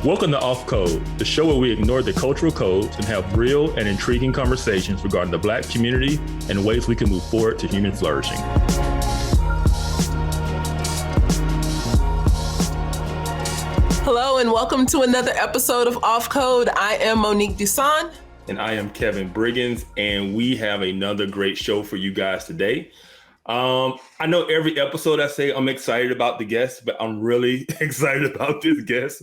Welcome to Off Code, the show where we ignore the cultural codes and have real and intriguing conversations regarding the Black community and ways we can move forward to human flourishing. Hello and welcome to another episode of Off Code. I am Monique Dusan. And I am Kevin Briggins, and we have another great show for you guys today. I know every episode I say I'm excited about the guest, but I'm really excited about this guest.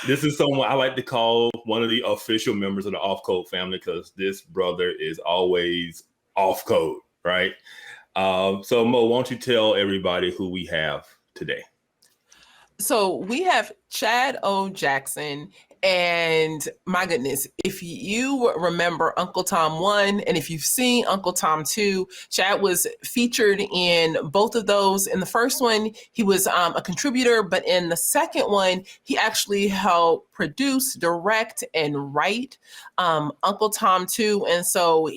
This is someone I like to call one of the official members of the Off Code family because this brother is always off code, right? So Mo, why don't you tell everybody who we have today? So we have Chad O. Jackson, and my goodness, if you remember Uncle Tom 1, and if you've seen Uncle Tom 2, Chad was featured in both of those. In the first one, he was a contributor, but in the second one, he actually helped produce, direct, and write Uncle Tom 2. And so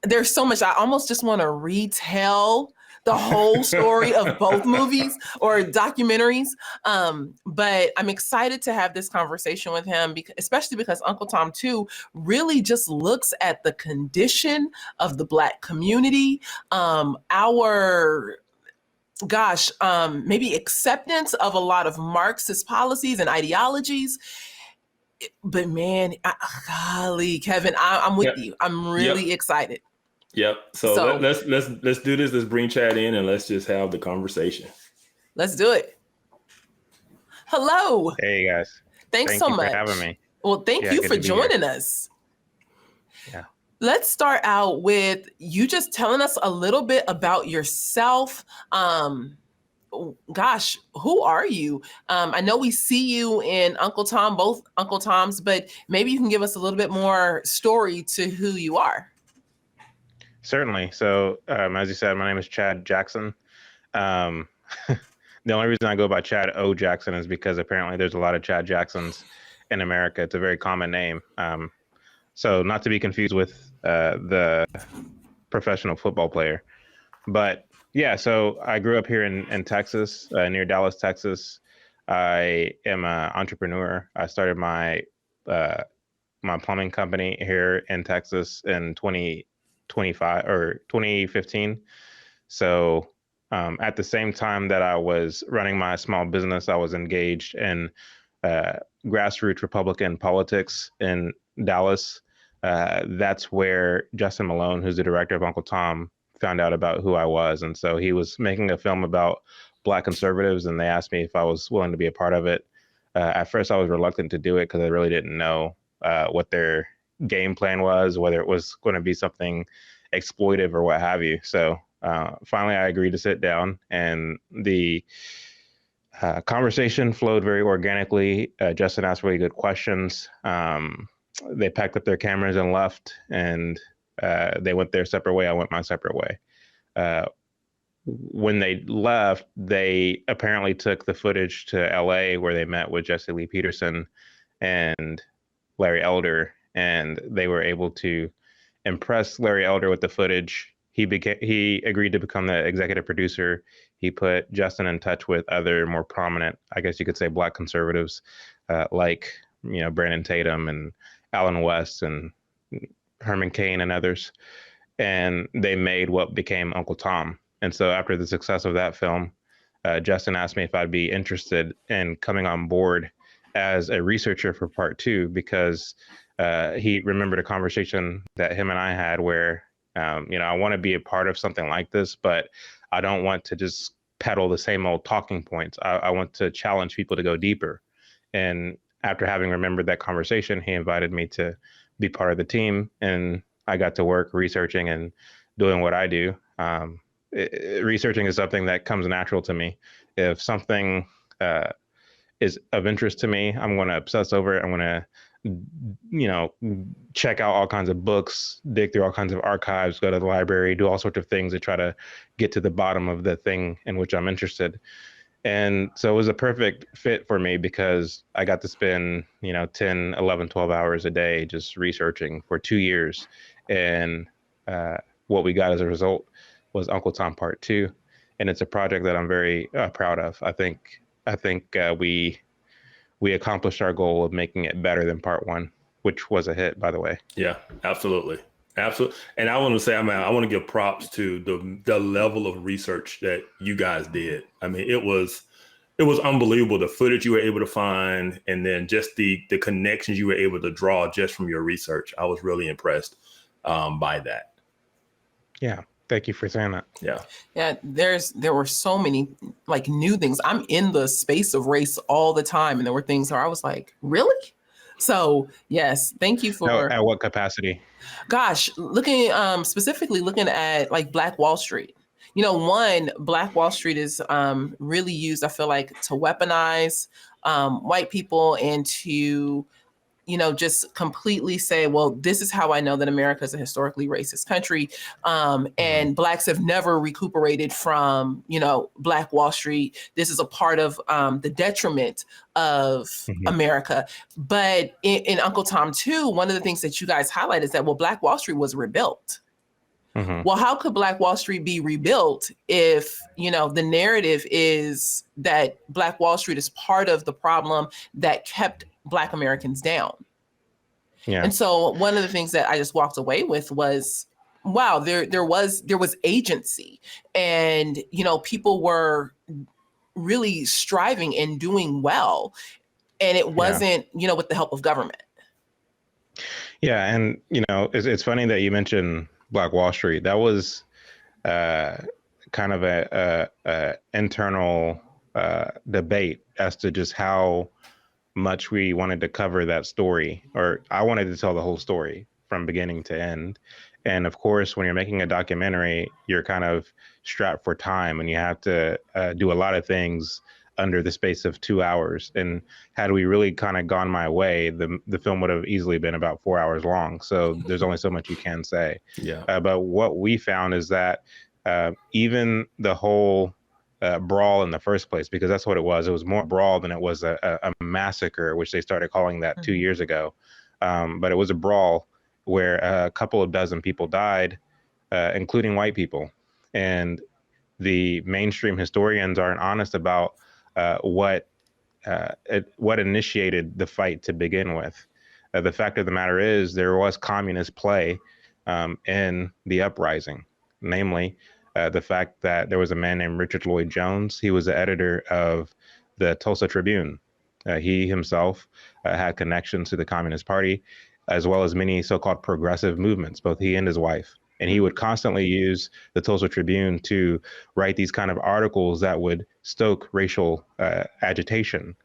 there's so much. I almost just want to retell the whole story of both movies or documentaries. But I'm excited to have this conversation with him, especially because Uncle Tom 2 really just looks at the condition of the Black community, maybe acceptance of a lot of Marxist policies and ideologies. But man, golly, Kevin, I'm with you. I'm really excited. Yep. So let's do this. Let's bring Chad in and let's just have the conversation. Let's do it. Hello. Hey guys. Thanks so much for having me. Well, thank you for joining us. Yeah. Let's start out with you just telling us a little bit about yourself. Who are you? I know we see you in Uncle Tom, both Uncle Toms, but maybe you can give us a little bit more story to who you are. Certainly. So, as you said, my name is Chad Jackson. The only reason I go by Chad O. Jackson is because apparently there's a lot of Chad Jacksons in America. It's a very common name. So not to be confused with the professional football player. But yeah, so I grew up here in Texas, near Dallas, Texas. I am an entrepreneur. I started my plumbing company here in Texas in 2015. So at the same time that I was running my small business, I was engaged in grassroots Republican politics in Dallas. That's where Justin Malone, who's the director of Uncle Tom, found out about who I was. And so he was making a film about Black conservatives, and they asked me if I was willing to be a part of it. At first, I was reluctant to do it because I really didn't know what their game plan was, whether it was going to be something exploitive or what have you. So finally I agreed to sit down, and the conversation flowed very organically. Justin asked really good questions. They packed up their cameras and left, and they went their separate way. I went my separate way. When they left, they apparently took the footage to LA where they met with Jesse Lee Peterson and Larry Elder, and they were able to impress Larry Elder with the footage. He agreed to become the executive producer. He put Justin in touch with other more prominent, I guess you could say, Black conservatives, like Brandon Tatum and Allen West and Herman Cain and others, and they made what became Uncle Tom. And so after the success of that film, Justin asked me if I'd be interested in coming on board as a researcher for part 2, because he remembered a conversation that him and I had where, I want to be a part of something like this, but I don't want to just peddle the same old talking points. I want to challenge people to go deeper. And after having remembered that conversation, he invited me to be part of the team, and I got to work researching and doing what I do. Researching is something that comes natural to me. If something is of interest to me, I'm going to obsess over it. I'm going to, check out all kinds of books, dig through all kinds of archives, go to the library, do all sorts of things to try to get to the bottom of the thing in which I'm interested. And so it was a perfect fit for me because I got to spend, 10, 11, 12 hours a day just researching for 2 years. And what we got as a result was Uncle Tom Part 2. And it's a project that I'm very proud of. I think I think we accomplished our goal of making it better than part one, which was a hit, by the way. Yeah, absolutely. Absolutely. And I want to say, I want to give props to the level of research that you guys did. I mean, it was unbelievable, the footage you were able to find, and then just the connections you were able to draw just from your research. I was really impressed by that. Yeah. Thank you for saying that. Yeah. Yeah, there were so many like new things. I'm in the space of race all the time, and there were things where I was like, really? So yes, thank you for. At what capacity? Gosh, looking specifically looking at like Black Wall Street. Black Wall Street is really used, I feel like, to weaponize white people and to just completely say, well, this is how I know that America is a historically racist country. And Blacks have never recuperated from, Black Wall Street. This is a part of the detriment of America. But in Uncle Tom 2, one of the things that you guys highlight is that, well, Black Wall Street was rebuilt. Well, how could Black Wall Street be rebuilt if, the narrative is that Black Wall Street is part of the problem that kept Black Americans down? Yeah. And so one of the things that I just walked away with was, wow, there was agency, and, people were really striving and doing well. And it wasn't, with the help of government. Yeah. And, it's funny that you mentioned Black Wall Street. That was kind of a internal debate as to just how much we wanted to cover that story, or I wanted to tell the whole story from beginning to end. And of course, when you're making a documentary, you're kind of strapped for time, and you have to do a lot of things under the space of 2 hours. And had we really kind of gone my way, the film would have easily been about 4 hours long. So there's only so much you can say. Yeah. But what we found is that even the whole brawl in the first place, because that's what it was more brawl than it was a massacre, which they started calling that 2 years ago. But it was a brawl where a couple of dozen people died, including white people. And the mainstream historians aren't honest about what initiated the fight to begin with. The fact of the matter is there was communist play in the uprising, namely the fact that there was a man named Richard Lloyd Jones. He was the editor of the Tulsa Tribune. He himself had connections to the Communist Party, as well as many so-called progressive movements, both he and his wife. And he would constantly use the Tulsa Tribune to write these kind of articles that would stoke racial agitation.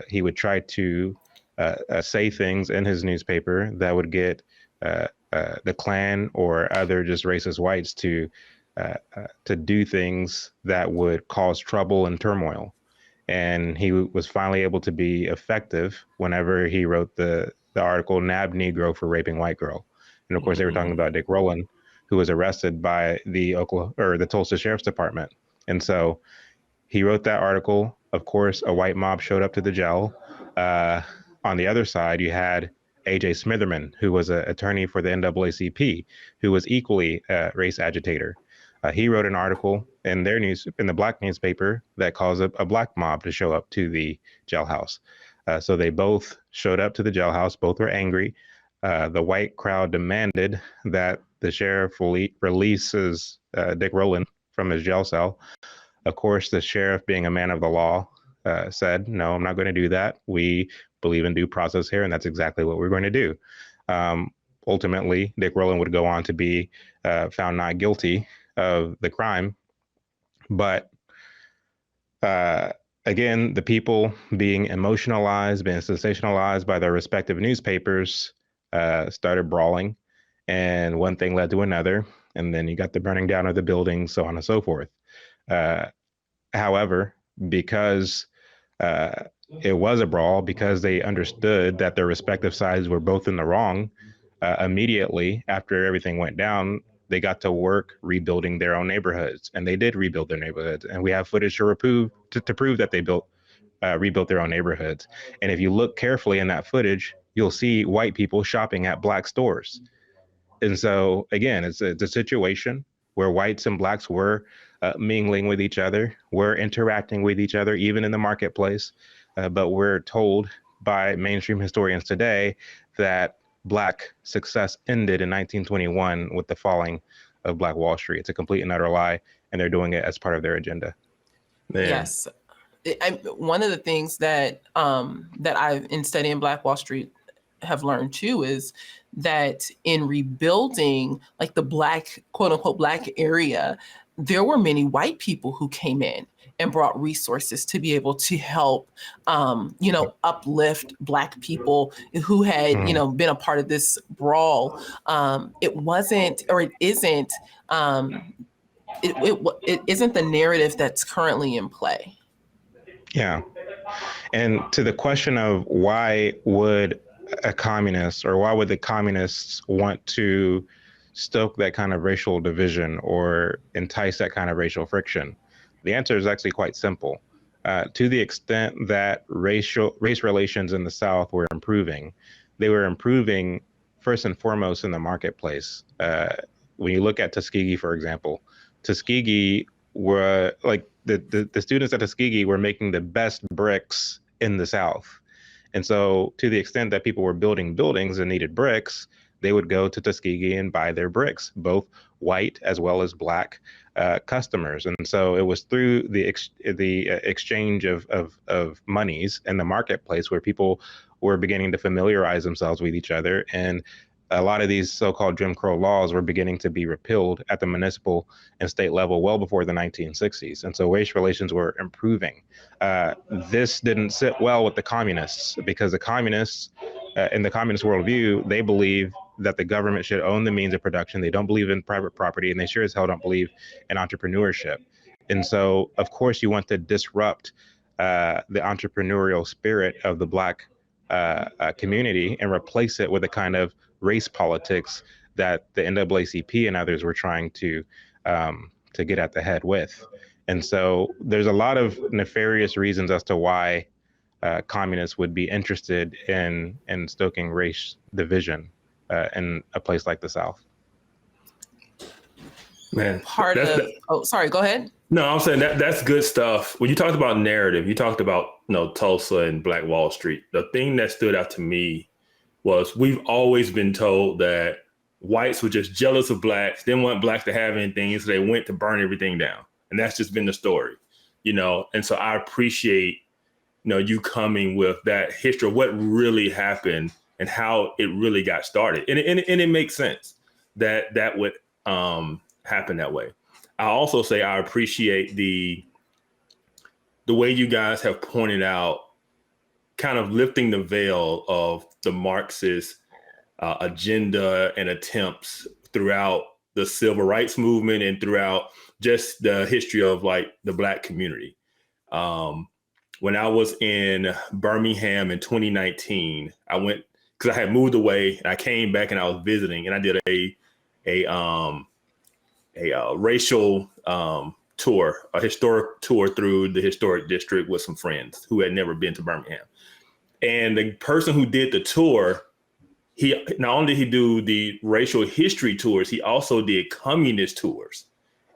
He would try to say things in his newspaper that would get the Klan or other just racist whites to do things that would cause trouble and turmoil. And he was finally able to be effective whenever he wrote the article, "Nabbed Negro for Raping White Girl." And of course, they were talking about Dick Rowland, who was arrested by the Tulsa Sheriff's Department. And so he wrote that article. Of course, a white mob showed up to the jail. On the other side, you had A.J. Smitherman, who was an attorney for the NAACP, who was equally a race agitator. He wrote an article in the black newspaper that caused a black mob to show up to the jailhouse. So they both showed up to the jailhouse. Both were angry. The white crowd demanded that the sheriff releases Dick Rowland from his jail cell. Of course, the sheriff, being a man of the law, said, "No, I'm not going to do that. We believe in due process here, and that's exactly what we're going to do." Ultimately, Dick Rowland would go on to be found not guilty of the crime. But again, the people being emotionalized, being sensationalized by their respective newspapers, started brawling, and one thing led to another, and then you got the burning down of the building, so on and so forth. However, because it was a brawl, because they understood that their respective sides were both in the wrong, immediately after everything went down, they got to work rebuilding their own neighborhoods, and they did rebuild their neighborhoods. And we have footage to prove that they rebuilt their own neighborhoods. And if you look carefully in that footage, you'll see white people shopping at black stores. And so again, it's a situation where whites and blacks were mingling with each other, were interacting with each other, even in the marketplace. But we're told by mainstream historians today that Black success ended in 1921 with the falling of Black Wall Street. It's a complete and utter lie, and they're doing it as part of their agenda. Man. Yes. One of the things that I've in studying Black Wall Street have learned too is that in rebuilding like the Black, quote unquote, Black area, there were many white people who came in and brought resources to be able to help, uplift Black people who had, been a part of this brawl. It wasn't, or it isn't, it isn't the narrative that's currently in play. Yeah. And to the question of why would a communist, or why would the communists want to stoke that kind of racial division or entice that kind of racial friction? The answer is actually quite simple. To the extent that race relations in the South were improving, they were improving first and foremost in the marketplace. When you look at Tuskegee, for example, Tuskegee were like the students at Tuskegee were making the best bricks in the South. And so to the extent that people were building buildings and needed bricks, they would go to Tuskegee and buy their bricks, both white as well as Black customers. And so it was through the exchange of monies in the marketplace where people were beginning to familiarize themselves with each other. And a lot of these so-called Jim Crow laws were beginning to be repealed at the municipal and state level well before the 1960s. And so race relations were improving. This didn't sit well with the communists, because the communists, in the communist worldview, they believe that the government should own the means of production. They don't believe in private property, and they sure as hell don't believe in entrepreneurship. And so, of course, you want to disrupt the entrepreneurial spirit of the Black community and replace it with a kind of race politics that the NAACP and others were trying to get at the head with. And so there's a lot of nefarious reasons as to why communists would be interested in stoking race division in a place like the South. Man, sorry, go ahead. No, I'm saying that's good stuff. When you talked about narrative, you talked about Tulsa and Black Wall Street. The thing that stood out to me was we've always been told that whites were just jealous of blacks, didn't want blacks to have anything, so they went to burn everything down. And that's just been the story, And so I appreciate, you coming with that history of what really happened and how it really got started. And it makes sense that would happen that way. I also say I appreciate the way you guys have pointed out kind of lifting the veil of the Marxist agenda and attempts throughout the civil rights movement and throughout just the history of like the Black community. When I was in Birmingham in 2019, I went because I had moved away and I came back and I was visiting, and I did a racial tour, a historic tour through the historic district with some friends who had never been to Birmingham. And the person who did the tour, he not only did he do the racial history tours, he also did communist tours.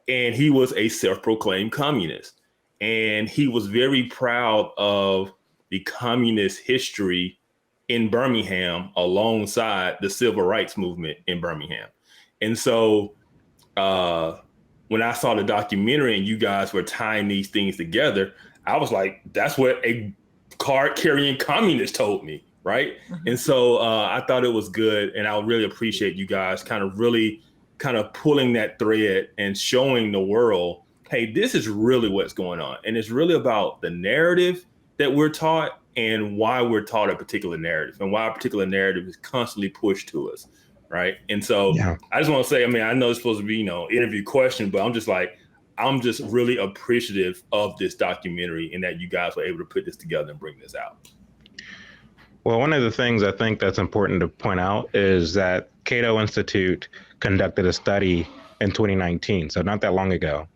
And he was a self-proclaimed communist. And he was very proud of the communist history in Birmingham alongside the civil rights movement in Birmingham. And so when I saw the documentary and you guys were tying these things together, I was like, that's what a card-carrying communist told me, right? Mm-hmm. And so I thought it was good, and I really appreciate you guys kind of pulling that thread and showing the world, hey, this is really what's going on. And it's really about the narrative that we're taught and why we're taught a particular narrative and why a particular narrative is constantly pushed to us, right? And so I just want to say, I know it's supposed to be, interview question, but I'm just really appreciative of this documentary and that you guys were able to put this together and bring this out. Well, one of the things I think that's important to point out is that Cato Institute conducted a study in 2019, so not that long ago.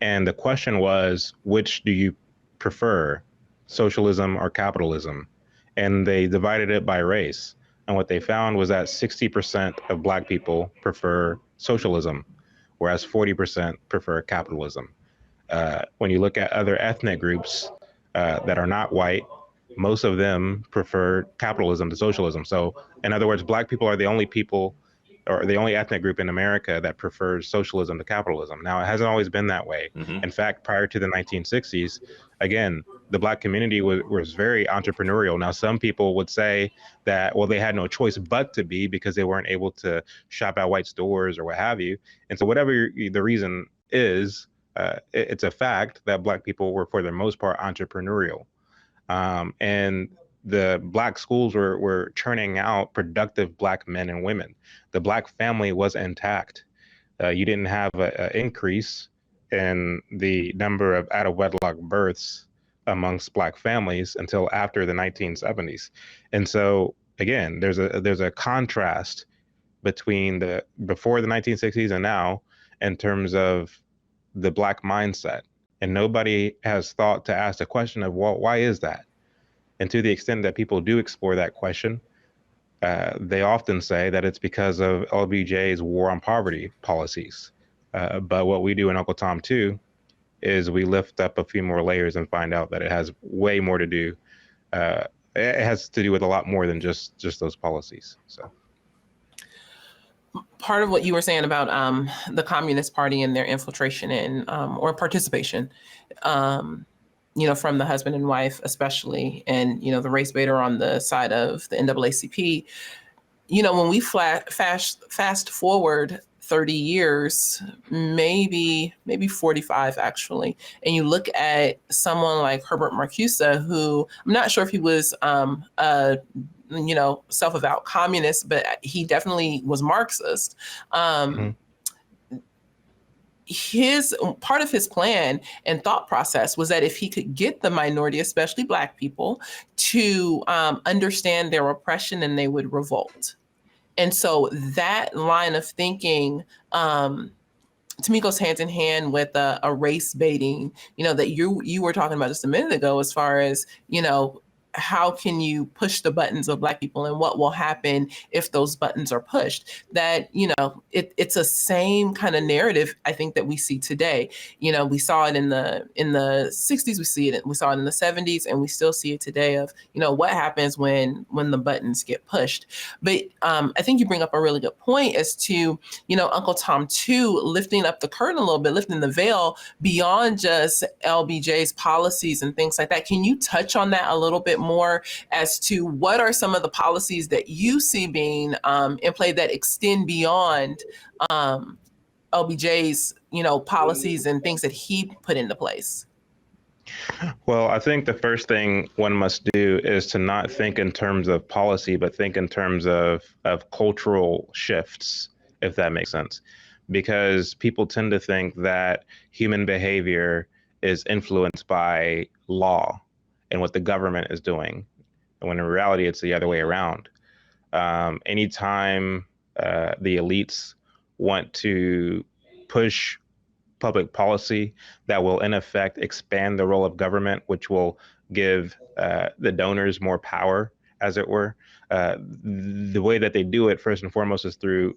And the question was, which do you prefer, socialism or capitalism? And they divided it by race. And what they found was that 60% of Black people prefer socialism, whereas 40% prefer capitalism. When you look at other ethnic groups that are not white, most of them prefer capitalism to socialism. So, in other words, Black people are the only people or the only ethnic group in America that prefers socialism to capitalism. Now, it hasn't always been that way. Mm-hmm. In fact, prior to the 1960s, again, the Black community was very entrepreneurial. Now, some people would say that, well, they had no choice but to be because they weren't able to shop at white stores or what have you. And so whatever the reason is, it's a fact that Black people were, for the most part, entrepreneurial. And the Black schools were churning out productive Black men and women. The Black family was intact. You didn't have an increase in the number of out of wedlock births amongst Black families until after the 1970s. And so again, there's a contrast between the before the 1960s and now in terms of the Black mindset. And nobody has thought to ask the question of, well, why is that? And to the extent that people do explore that question, they often say that it's because of LBJ's war on poverty policies. But what we do in Uncle Tom 2 is we lift up a few more layers and find out that it has way more to do. It has to do with a lot more than just those policies. So. Part of what you were saying about the Communist Party and their infiltration in or participation, from the husband and wife especially, and, the race baiter on the side of the NAACP, when we fast forward 30 years, maybe 45 actually, and you look at someone like Herbert Marcuse, who I'm not sure if he was self-avowed communist, but he definitely was Marxist. His part of his plan and thought process was that if he could get the minority, especially Black people, to understand their oppression, and they would revolt. And so that line of thinking, to me, goes hand in hand with a race baiting, that you were talking about just a minute ago, as far as, how can you push the buttons of Black people, and what will happen if those buttons are pushed? That, it's a same kind of narrative, I think, that we see today. We saw it in the 60s, we saw it in the 70s, and we still see it today of, what happens when the buttons get pushed. But I think you bring up a really good point as to, Uncle Tom 2 lifting up the curtain a little bit, lifting the veil beyond just LBJ's policies and things like that. Can you touch on that a little bit more as to what are some of the policies that you see being in play that extend beyond LBJ's, policies and things that he put into place? Well, I think the first thing one must do is to not think in terms of policy, but think in terms of cultural shifts, if that makes sense. Because people tend to think that human behavior is influenced by law and what the government is doing, and when in reality, it's the other way around. Anytime the elites want to push public policy that will, in effect, expand the role of government, which will give the donors more power, as it were, the way that they do it, first and foremost, is through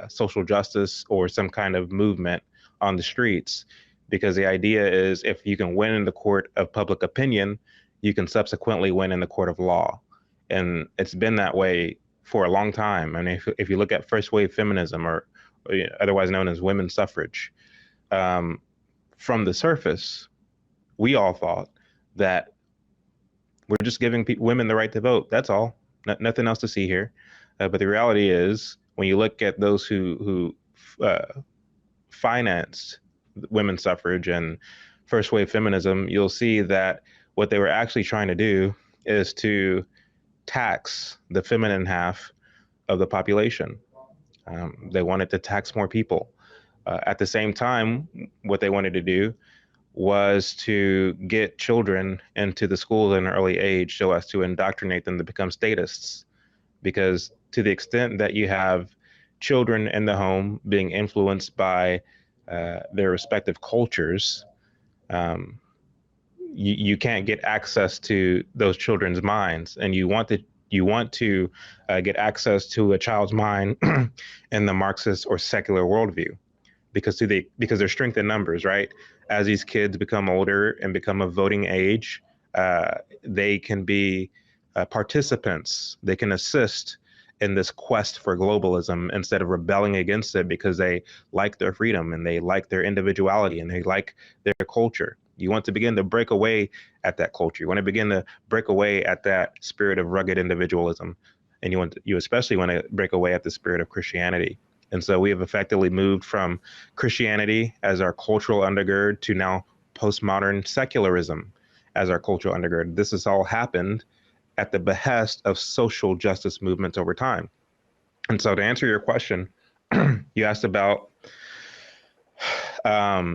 social justice or some kind of movement on the streets. Because the idea is, if you can win in the court of public opinion, you can subsequently win in the court of law. And it's been that way for a long time. I mean, if you look at first wave feminism, or otherwise known as women's suffrage, from the surface, we all thought that we're just giving women the right to vote. That's all. Nothing else to see here. But the reality is, when you look at those who financed women's suffrage and first wave feminism, you'll see that what they were actually trying to do is to tax the feminine half of the population. They wanted to tax more people. At the same time, what they wanted to do was to get children into the schools at an early age so as to indoctrinate them to become statists. Because to the extent that you have children in the home being influenced by their respective cultures, you can't get access to those children's minds, and you want to get access to a child's mind in the Marxist or secular worldview. because there's strength in numbers, right? As these kids become older and become of voting age, they can be participants. They can assist in this quest for globalism instead of rebelling against it because they like their freedom and they like their individuality and they like their culture. You want to begin to break away at that culture. You want to begin to break away at that spirit of rugged individualism. And you especially want to break away at the spirit of Christianity. And so we have effectively moved from Christianity as our cultural undergird to now postmodern secularism as our cultural undergird. This has all happened at the behest of social justice movements over time. And so to answer your question, you asked about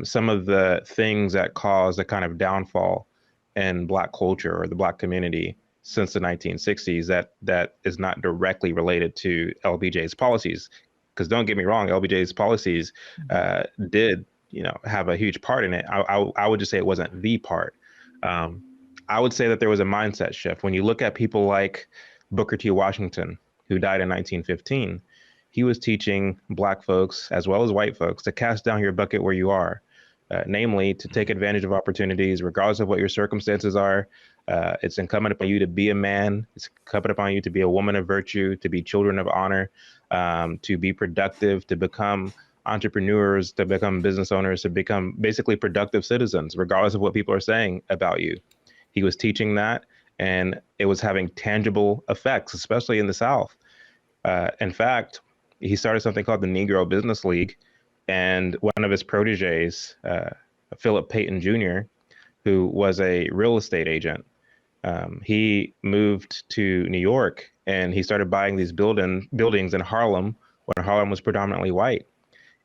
some of the things that caused a kind of downfall in Black culture or the Black community since the 1960s that is not directly related to LBJ's policies. Because don't get me wrong, LBJ's policies did, have a huge part in it. I would just say it wasn't the part. I would say that there was a mindset shift. When you look at people like Booker T. Washington, who died in 1915, he was teaching Black folks as well as white folks to cast down your bucket where you are, namely to take advantage of opportunities, regardless of what your circumstances are. It's incumbent upon you to be a man. It's incumbent upon you to be a woman of virtue, to be children of honor, to be productive, to become entrepreneurs, to become business owners, to become basically productive citizens, regardless of what people are saying about you. He was teaching that, and it was having tangible effects, especially in the South. In fact, he started something called the Negro Business League, and one of his proteges, Philip Payton Jr., who was a real estate agent, he moved to New York and he started buying these buildings in Harlem when Harlem was predominantly white.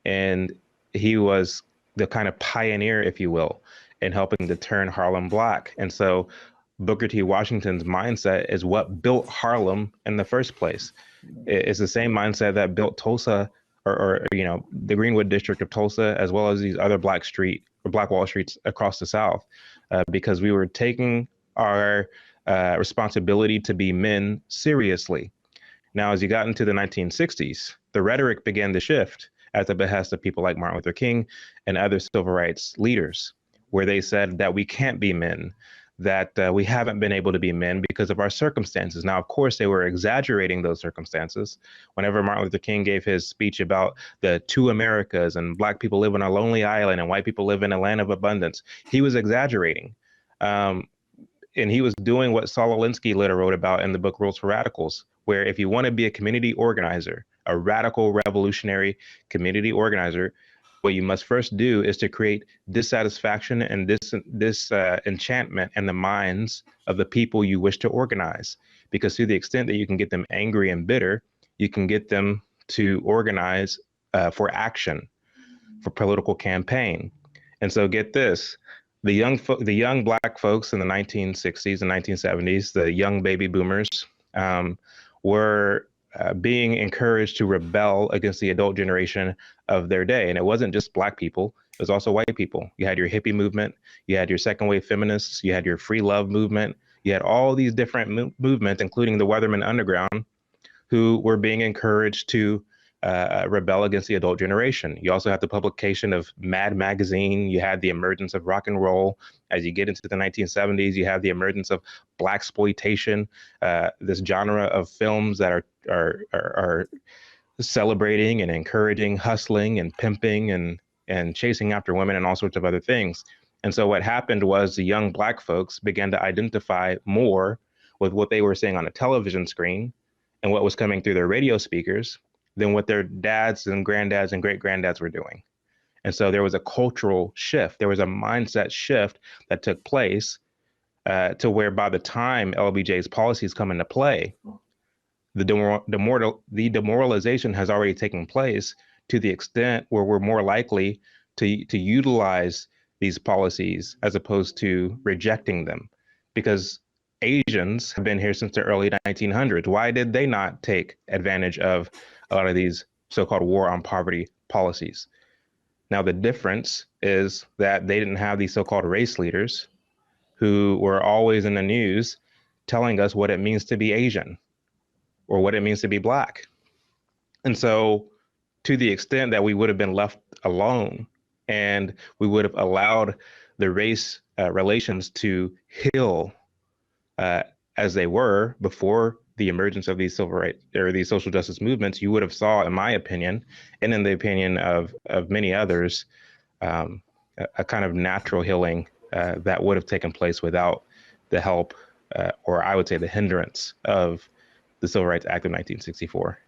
And he was the kind of pioneer, if you will, in helping to turn Harlem Black. And so Booker T. Washington's mindset is what built Harlem in the first place. It's the same mindset that built Tulsa or the Greenwood district of Tulsa, as well as these other Black Wall Streets across the South, because we were taking our responsibility to be men seriously. Now, as you got into the 1960s, the rhetoric began to shift at the behest of people like Martin Luther King and other civil rights leaders, where they said that we can't be men, that we haven't been able to be men because of our circumstances. Now, of course, they were exaggerating those circumstances. Whenever Martin Luther King gave his speech about the two Americas and Black people live on a lonely island and white people live in a land of abundance, he was exaggerating. And he was doing what Saul Alinsky later wrote about in the book Rules for Radicals, where if you want to be a community organizer, a radical revolutionary community organizer, what you must first do is to create dissatisfaction and disenchantment in the minds of the people you wish to organize. Because to the extent that you can get them angry and bitter, you can get them to organize for action, for political campaign. And so get this, the young Black folks in the 1960s and 1970s, the young baby boomers, were being encouraged to rebel against the adult generation of their day. And it wasn't just Black people, it was also white people. You had your hippie movement, you had your second wave feminists, you had your free love movement, you had all these different movements, including the Weatherman Underground, who were being encouraged to rebel against the adult generation. You also had the publication of Mad Magazine. You had the emergence of rock and roll. As you get into the 1970s, you have the emergence of blaxploitation, this genre of films that are celebrating and encouraging hustling and pimping and chasing after women and all sorts of other things. And so what happened was the young Black folks began to identify more with what they were seeing on a television screen and what was coming through their radio speakers than what their dads and granddads and great granddads were doing. And so there was a cultural shift. There was a mindset shift that took place to where by the time LBJ's policies come into play, the demoralization has already taken place to the extent where we're more likely to utilize these policies as opposed to rejecting them. Because Asians have been here since the early 1900s. Why did they not take advantage of a lot of these so-called war on poverty policies? Now, the difference is that they didn't have these so-called race leaders who were always in the news telling us what it means to be Asian or what it means to be Black. And so to the extent that we would have been left alone and we would have allowed the race relations to heal uh, as they were before the emergence of these civil rights or these social justice movements, you would have saw, in my opinion, and in the opinion of many others, a kind of natural healing that would have taken place without the help, or I would say the hindrance of the Civil Rights Act of 1964.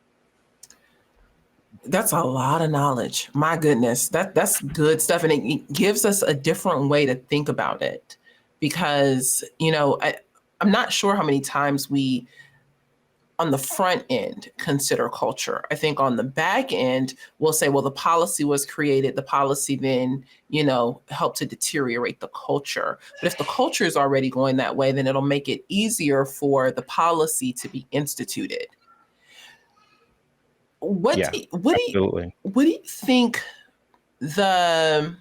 That's a lot of knowledge. My goodness, that's good stuff, and it gives us a different way to think about it. Because I'm not sure how many times we, on the front end, consider culture. I think on the back end, we'll say, well, the policy was created. The policy then, helped to deteriorate the culture. But if the culture is already going that way, then it'll make it easier for the policy to be instituted. What do you think the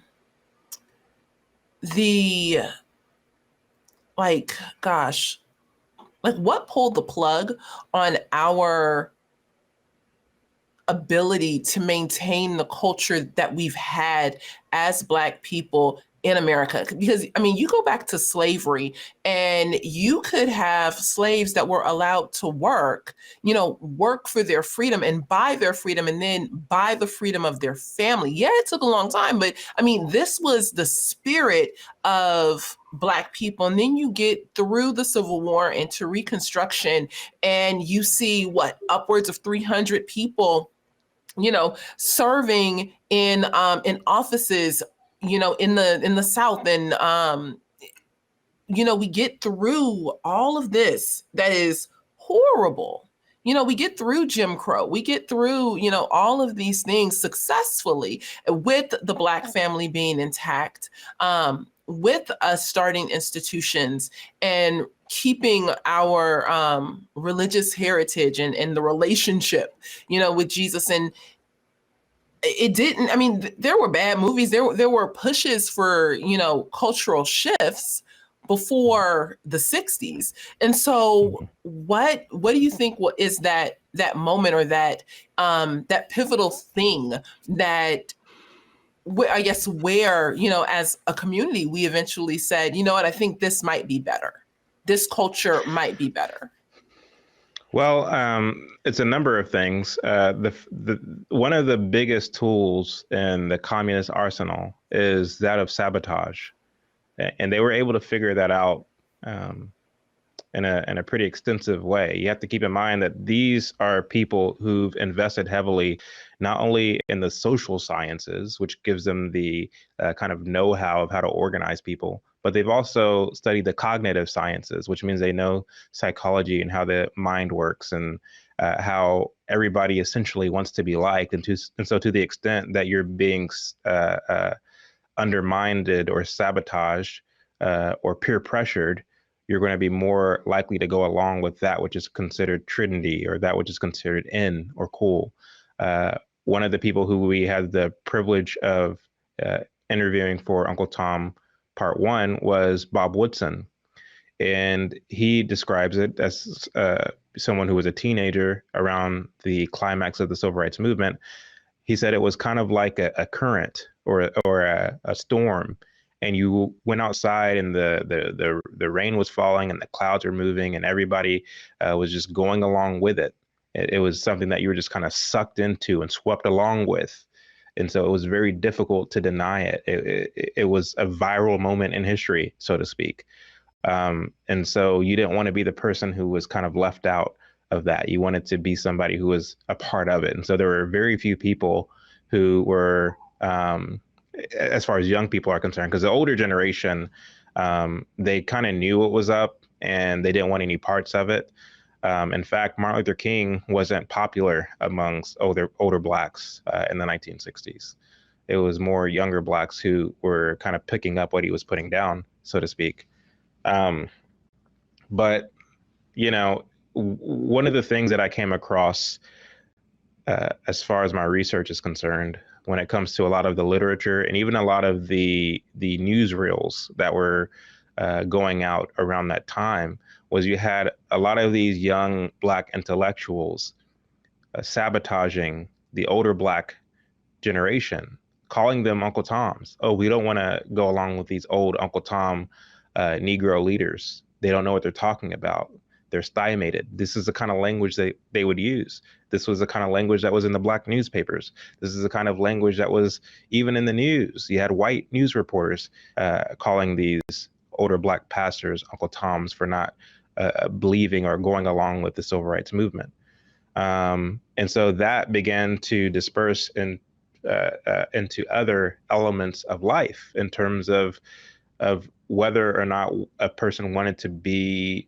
what pulled the plug on our ability to maintain the culture that we've had as Black people in America? Because, you go back to slavery and you could have slaves that were allowed to work for their freedom and buy their freedom and then buy the freedom of their family. Yeah, it took a long time, but this was the spirit of Black people. And then you get through the Civil War into Reconstruction and you see upwards of 300 people serving in offices in the South. And we get through all of this that is horrible. We get through Jim Crow. We get through, all of these things successfully with the Black family being intact, with us starting institutions and keeping our religious heritage and the relationship, with Jesus. And it didn't, there were bad movies. There were pushes for, cultural shifts before the 60s. And so what do you think is that moment or that pivotal thing that I guess where, as a community, we eventually said, I think this might be better. This culture might be better. Well, it's a number of things. One of the biggest tools in the communist arsenal is that of sabotage, and they were able to figure that out in a pretty extensive way. You have to keep in mind that these are people who've invested heavily, not only in the social sciences, which gives them the kind of know-how of how to organize people, but they've also studied the cognitive sciences, which means they know psychology and how the mind works and how everybody essentially wants to be liked. And so to the extent that you're being undermined or sabotaged or peer pressured, you're going to be more likely to go along with that which is considered trendy or that which is considered in or cool. One of the people who we had the privilege of interviewing for Uncle Tom Part 1 was Bob Woodson. And he describes it as someone who was a teenager around the climax of the Civil Rights Movement. He said it was kind of like a current or a storm. And you went outside and the rain was falling and the clouds were moving and everybody was just going along with it. It was something that you were just kind of sucked into and swept along with. And so it was very difficult to deny it. It was a viral moment in history, so to speak. And so you didn't want to be the person who was kind of left out of that. You wanted to be somebody who was a part of it. And so there were very few people who were, as far as young people are concerned, because the older generation, they kind of knew what was up and they didn't want any parts of it. In fact, Martin Luther King wasn't popular amongst older Blacks in the 1960s. It was more younger Blacks who were kind of picking up what he was putting down, so to speak. But, one of the things that I came across as far as my research is concerned, when it comes to a lot of the literature and even a lot of the newsreels that were going out around that time, was you had a lot of these young Black intellectuals sabotaging the older Black generation, calling them Uncle Toms. Oh, we don't want to go along with these old Uncle Tom Negro leaders. They don't know what they're talking about. They're stymied. This is the kind of language they would use. This was the kind of language that was in the black newspapers. This is the kind of language that was even in the news. You had white news reporters calling these older black pastors Uncle Toms for not believing or going along with the civil rights movement. And so that began to disperse into other elements of life in terms of whether or not a person wanted to be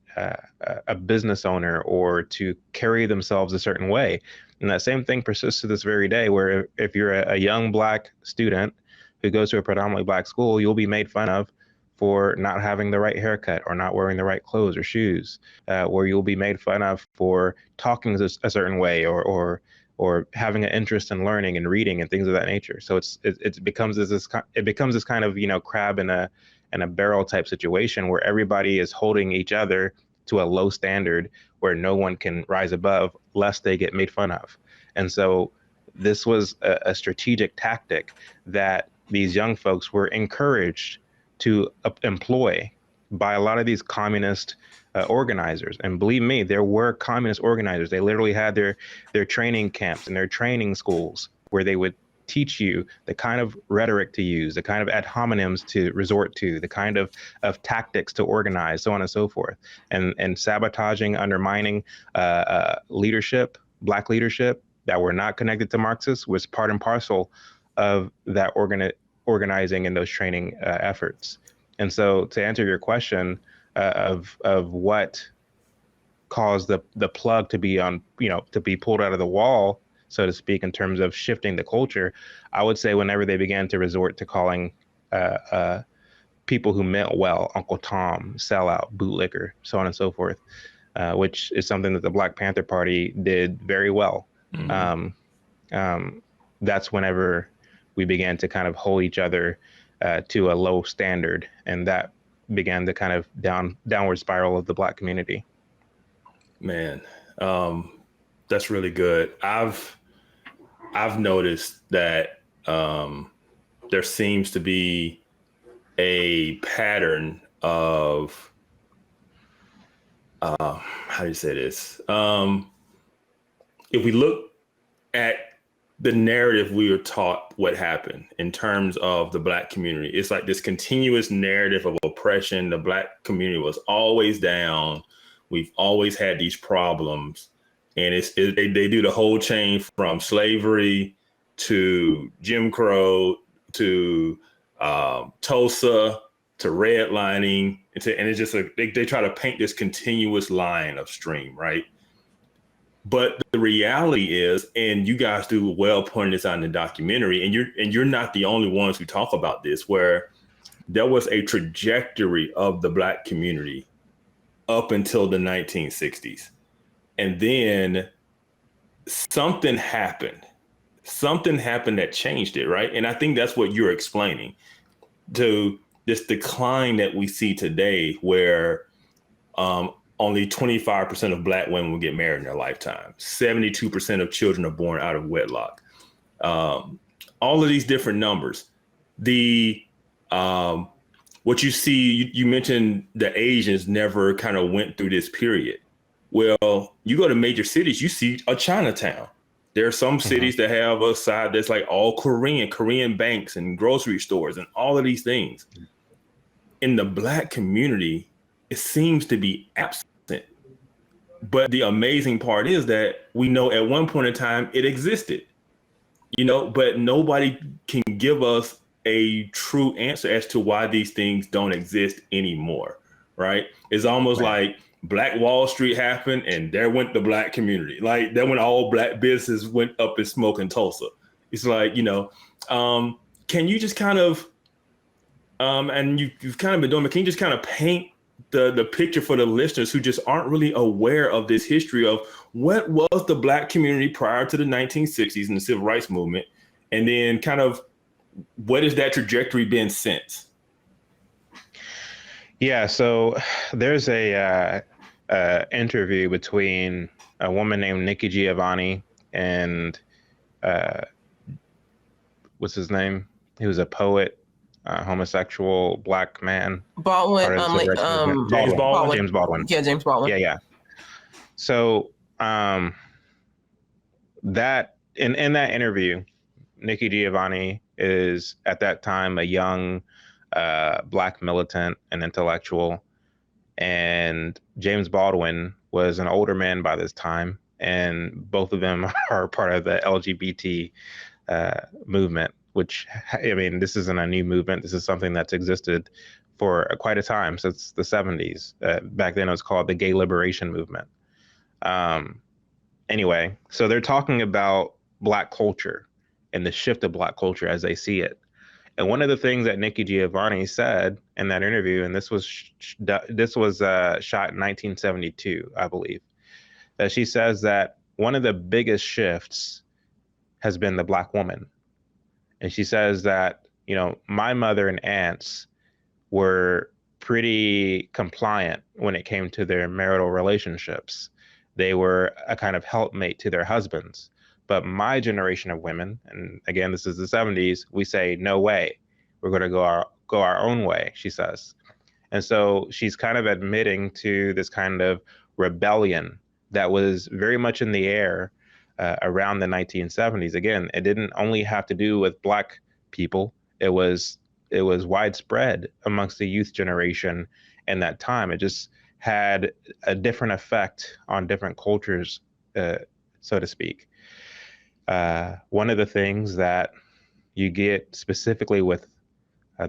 a business owner or to carry themselves a certain way. And that same thing persists to this very day, where if you're a young black student who goes to a predominantly black school, you'll be made fun of for not having the right haircut or not wearing the right clothes or shoes, where you'll be made fun of for talking a certain way or having an interest in learning and reading and things of that nature. So it becomes this kind of crab in a barrel type situation where everybody is holding each other to a low standard where no one can rise above lest they get made fun of. And so this was a strategic tactic that these young folks were encouraged to employ by a lot of these communist organizers. And believe me, there were communist organizers. They literally had their training camps and their training schools where they would teach you the kind of rhetoric to use, the kind of ad hominems to resort to, the kind of tactics to organize, so on and so forth. And sabotaging, undermining leadership, black leadership that were not connected to Marxists was part and parcel of that organizing and those training efforts. And so to answer your question of what caused the plug to be to be pulled out of the wall, so to speak, in terms of shifting the culture, I would say whenever they began to resort to calling people who meant well Uncle Tom, sellout, bootlicker, so on and so forth, which is something that the Black Panther Party did very well. Mm-hmm. That's whenever we began to kind of hold each other to a low standard, and that began the kind of downward spiral of the Black community. Man, that's really good. I've noticed that there seems to be a pattern of how do you say this? If we look at the narrative we were taught what happened in terms of the Black community, it's like this continuous narrative of oppression. The Black community was always down. We've always had these problems. And they do the whole chain from slavery to Jim Crow to Tulsa to redlining. And it's just they try to paint this continuous line of stream, right? But the reality is, and you guys do well pointing this out in the documentary, and you're not the only ones who talk about this, where there was a trajectory of the Black community up until the 1960s. And then something happened that changed it, right? And I think that's what you're explaining, to this decline that we see today, where only 25% of Black women will get married in their lifetime. 72% of children are born out of wedlock. All of these different numbers. What you see, you mentioned the Asians never kind of went through this period. Well, you go to major cities, you see a Chinatown. There are some cities that have a side that's like all Korean banks and grocery stores and all of these things. In the Black community, it seems to be absent. But the amazing part is that we know at one point in time it existed, but nobody can give us a true answer as to why these things don't exist anymore, right? It's almost like Black Wall Street happened and there went the Black community. Like that when all Black businesses went up in smoke in Tulsa. It's like, can you just kind of, and you've kind of been doing it, can you just kind of paint the picture for the listeners who just aren't really aware of this history of what was the Black community prior to the 1960s and the Civil Rights Movement, and then kind of what has that trajectory been since? Yeah, so there's a interview between a woman named Nikki Giovanni and what's his name? He was a poet, homosexual black man, Baldwin, part of the civil rights movement. James Baldwin. James Baldwin. Yeah, James Baldwin. Yeah. So that in that interview, Nikki Giovanni is at that time a young black militant and intellectual, and James Baldwin was an older man by this time, and both of them are part of the LGBT movement. Which, I mean, this isn't a new movement. This is something that's existed for quite a time, since the 70s. Back then, it was called the Gay Liberation Movement. Anyway, so they're talking about Black culture and the shift of Black culture as they see it. And one of the things that Nikki Giovanni said in that interview, and this was shot in 1972, I believe, that she says that one of the biggest shifts has been the Black woman. And she says that, you know, my mother and aunts were pretty compliant when it came to their marital relationships. They were a kind of helpmate to their husbands. But my generation of women, and again, this is the 70s, we say, no way, we're going to go our own way, she says. And so she's kind of admitting to this kind of rebellion that was very much in the air around the 1970s. Again, it didn't only have to do with Black people. It was widespread amongst the youth generation in that time. It just had a different effect on different cultures, so to speak. One of the things that you get specifically with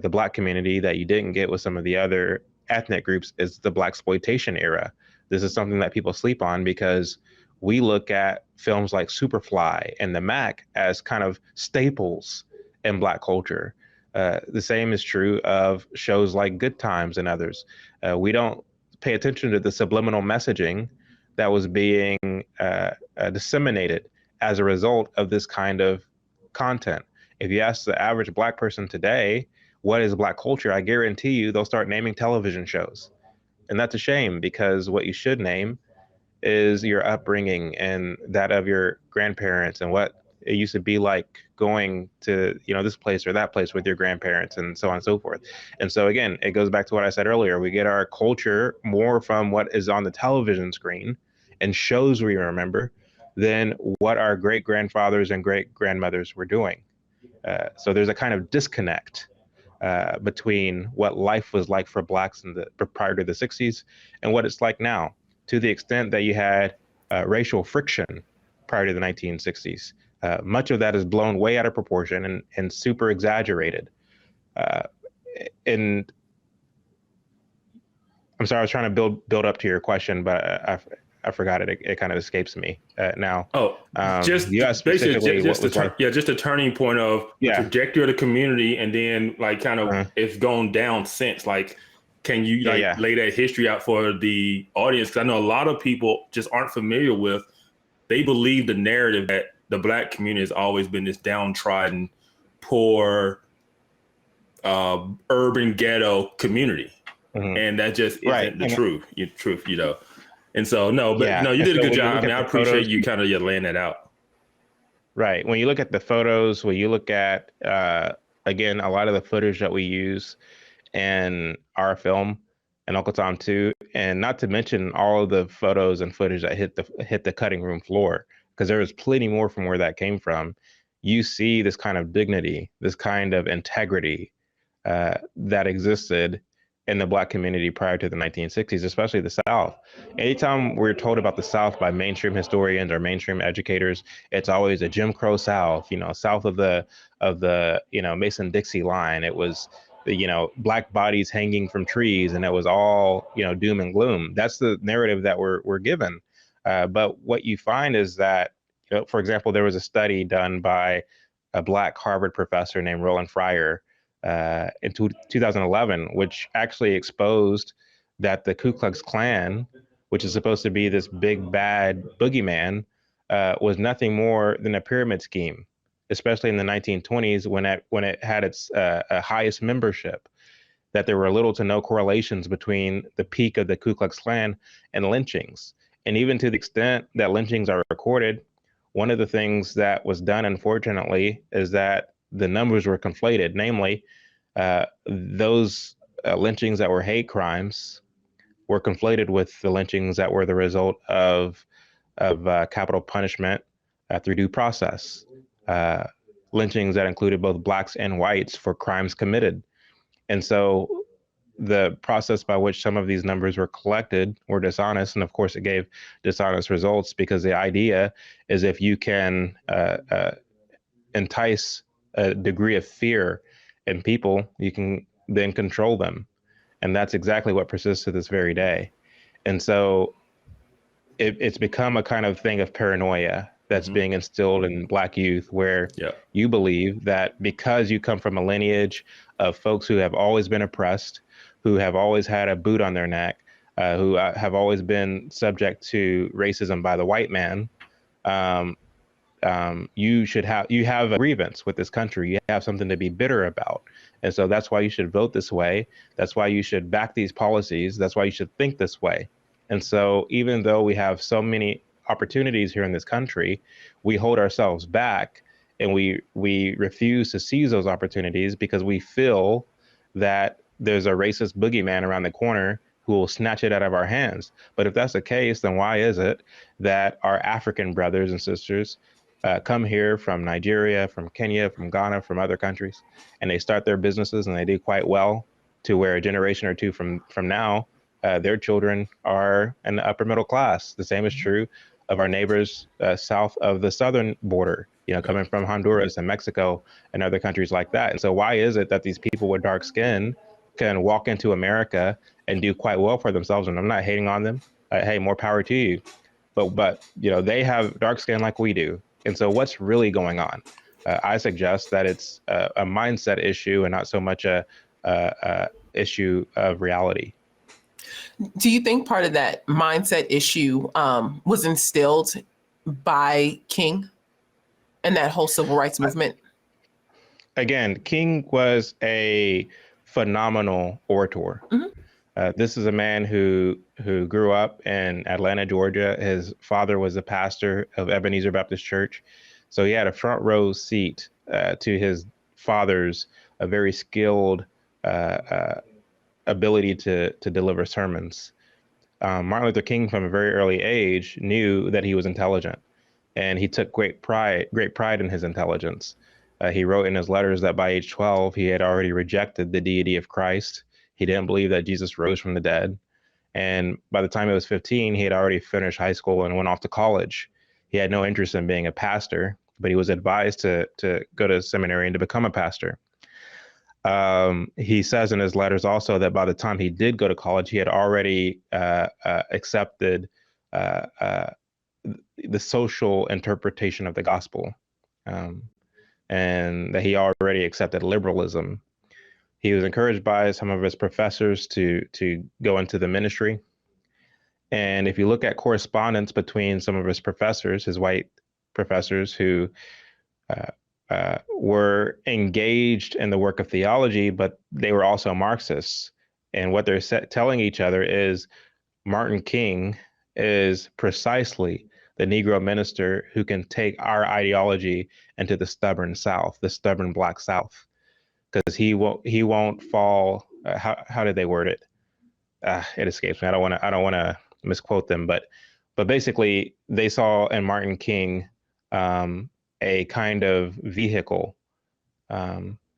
the Black community that you didn't get with some of the other ethnic groups is the Blaxploitation era. This is something that people sleep on because we look at films like Superfly and The Mac as kind of staples in Black culture. The same is true of shows like Good Times and others. We don't pay attention to the subliminal messaging that was being disseminated as a result of this kind of content. If you ask the average Black person today, what is Black culture? I guarantee you they'll start naming television shows. And that's a shame, because what you should name is your upbringing and that of your grandparents and what it used to be like going to, you know, this place or that place with your grandparents and so on and so forth. And so again, it goes back to what I said earlier. We get our culture more from what is on the television screen and shows we remember than what our great grandfathers and great grandmothers were doing. So there's a kind of disconnect between what life was like for Blacks prior to the 60s and what it's like now, to the extent that you had racial friction prior to the 1960s. Much of that is blown way out of proportion and super exaggerated. And I'm sorry, I was trying to build up to your question, but I forgot it. It kind of escapes me now. Oh, just basically just a turning point of the trajectory of the community, and then like kind of it's gone down since. Like, can you lay that history out for the audience? Because I know a lot of people just aren't familiar with. They believe the narrative that the Black community has always been this downtrodden, poor, urban ghetto community, and that just isn't the truth. You know. And so, no, you did a good job. I mean, I appreciate you kind of laying that out. Right. When you look at the photos, when you look at, again, a lot of the footage that we use in our film and Uncle Tom 2, and not to mention all of the photos and footage that hit the cutting room floor, because there was plenty more from where that came from. You see this kind of dignity, this kind of integrity that existed in the Black community prior to the 1960s, especially the South. Anytime we're told about the South by mainstream historians or mainstream educators, it's always a Jim Crow South, you know, south of the you know, Mason-Dixie line. It was the, you know, Black bodies hanging from trees, and it was all, you know, doom and gloom. That's the narrative that we're given. But what you find is that, you know, for example, there was a study done by a Black Harvard professor named Roland Fryer in 2011, which actually exposed that the Ku Klux Klan, which is supposed to be this big bad boogeyman, was nothing more than a pyramid scheme, especially in the 1920s when it had its highest membership. That there were little to no correlations between the peak of the Ku Klux Klan and lynchings. And even to the extent that lynchings are recorded, one of the things that was done, unfortunately, is that the numbers were conflated. Namely, those lynchings that were hate crimes were conflated with the lynchings that were the result of capital punishment through due process. Lynchings that included both blacks and whites for crimes committed. And so the process by which some of these numbers were collected were dishonest. And of course, it gave dishonest results, because the idea is if you can entice a degree of fear in people, you can then control them. And that's exactly what persists to this very day. And so it's become a kind of thing of paranoia that's being instilled in Black youth, where you believe that because you come from a lineage of folks who have always been oppressed, who have always had a boot on their neck, who have always been subject to racism by the white man, you have a grievance with this country. You have something to be bitter about. And so that's why you should vote this way. That's why you should back these policies. That's why you should think this way. And so even though we have so many opportunities here in this country, we hold ourselves back, and we refuse to seize those opportunities because we feel that there's a racist boogeyman around the corner who will snatch it out of our hands. But if that's the case, then why is it that our African brothers and sisters come here from Nigeria, from Kenya, from Ghana, from other countries, and they start their businesses and they do quite well, to where a generation or two from now, their children are in the upper middle class? The same is true of our neighbors south of the southern border, coming from Honduras and Mexico and other countries like that. And so why is it that these people with dark skin can walk into America and do quite well for themselves? And I'm not hating on them. Hey, more power to you. But they have dark skin like we do. And so what's really going on? I suggest that it's a mindset issue and not so much a issue of reality. Do you think part of that mindset issue was instilled by King and that whole civil rights movement? Again, King was a phenomenal orator. This is a man who grew up in Atlanta, Georgia. His father was a pastor of Ebenezer Baptist Church. So he had a front row seat to his father's a very skilled ability to deliver sermons. Martin Luther King, from a very early age, knew that he was intelligent, and he took great pride in his intelligence. He wrote in his letters that by age 12, he had already rejected the deity of Christ. He didn't believe that Jesus rose from the dead. And by the time he was 15, he had already finished high school and went off to college. He had no interest in being a pastor, but he was advised to go to seminary and to become a pastor. He says in his letters also that by the time he did go to college, he had already accepted the social interpretation of the gospel, and that he already accepted liberalism. He was encouraged by some of his professors to go into the ministry. And if you look at correspondence between some of his professors, his white professors who were engaged in the work of theology, but they were also Marxists. And what they're telling each other is Martin King is precisely the Negro minister who can take our ideology into the stubborn South, the stubborn Black South, because he won't fall. How did they word it? It escapes me. I don't want to misquote them, but basically they saw in Martin King a kind of vehicle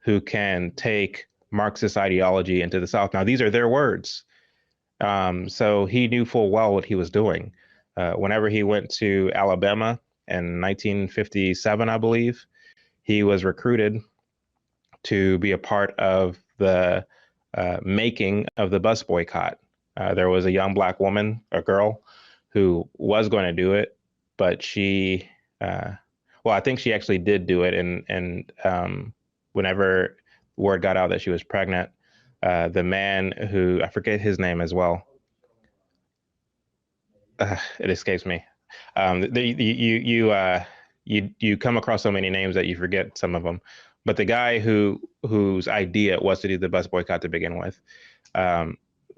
who can take Marxist ideology into the South. Now, these are their words. So he knew full well what he was doing. Whenever he went to Alabama in 1957, I believe, he was recruited to be a part of the making of the bus boycott. There was a young Black woman, a girl, who was going to do it, but she, well, I think she actually did do it. And whenever word got out that she was pregnant, the man who, I forget his name as well, it escapes me. You come across so many names that you forget some of them. But the guy whose idea was to do the bus boycott to begin with,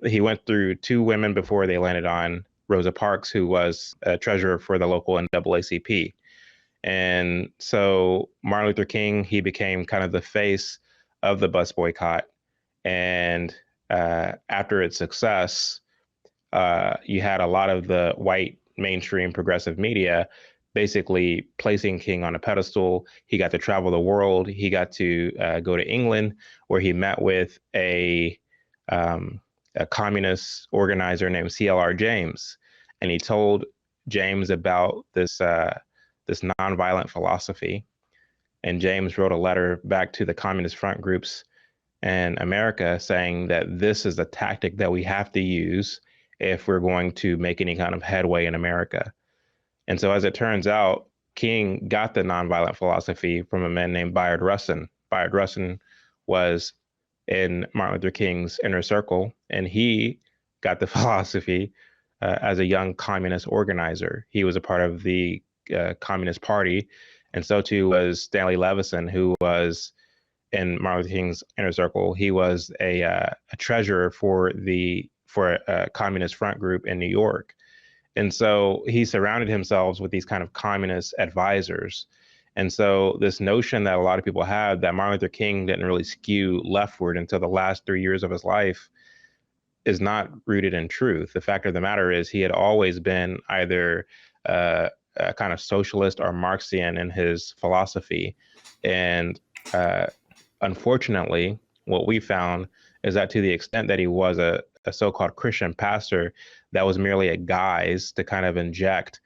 he went through two women before they landed on Rosa Parks, who was a treasurer for the local NAACP. And so Martin Luther King, he became kind of the face of the bus boycott. And after its success, you had a lot of the white mainstream progressive media basically placing King on a pedestal. He got to travel the world. He got to go to England, where he met with a communist organizer named C.L.R. James, and he told James about this nonviolent philosophy. And James wrote a letter back to the Communist Front groups in America saying that this is a tactic that we have to use if we're going to make any kind of headway in America. And so, as it turns out, King got the nonviolent philosophy from a man named Bayard Rustin. Bayard Rustin was in Martin Luther King's inner circle, and he got the philosophy as a young communist organizer. He was a part of the Communist Party, and so too was Stanley Levison, who was in Martin Luther King's inner circle. He was a treasurer for a communist front group in New York. And so he surrounded himself with these kind of communist advisors. And so this notion that a lot of people have that Martin Luther King didn't really skew leftward until the last 3 years of his life is not rooted in truth. The fact of the matter is he had always been either a kind of socialist or Marxian in his philosophy. And unfortunately, what we found is that to the extent that he was a so-called Christian pastor, that was merely a guise to kind of inject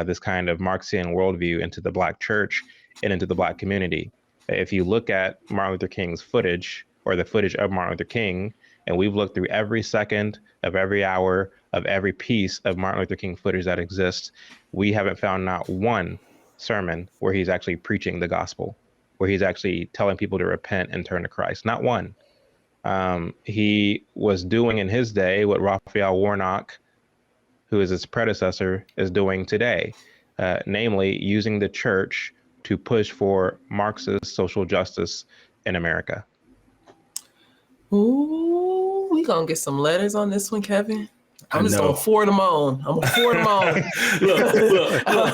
this kind of Marxian worldview into the Black church and into the Black community. If you look at Martin Luther King's footage, or the footage of Martin Luther King, and we've looked through every second of every hour of every piece of Martin Luther King footage that exists, we haven't found not one sermon where he's actually preaching the gospel, where he's actually telling people to repent and turn to Christ. Not one. He was doing in his day what Raphael Warnock, who is his predecessor, is doing today, namely using the church to push for Marxist social justice in America. Ooh, we gonna get some letters on this one, Kevin. I'm just gonna forward them on. I'm gonna forward them on.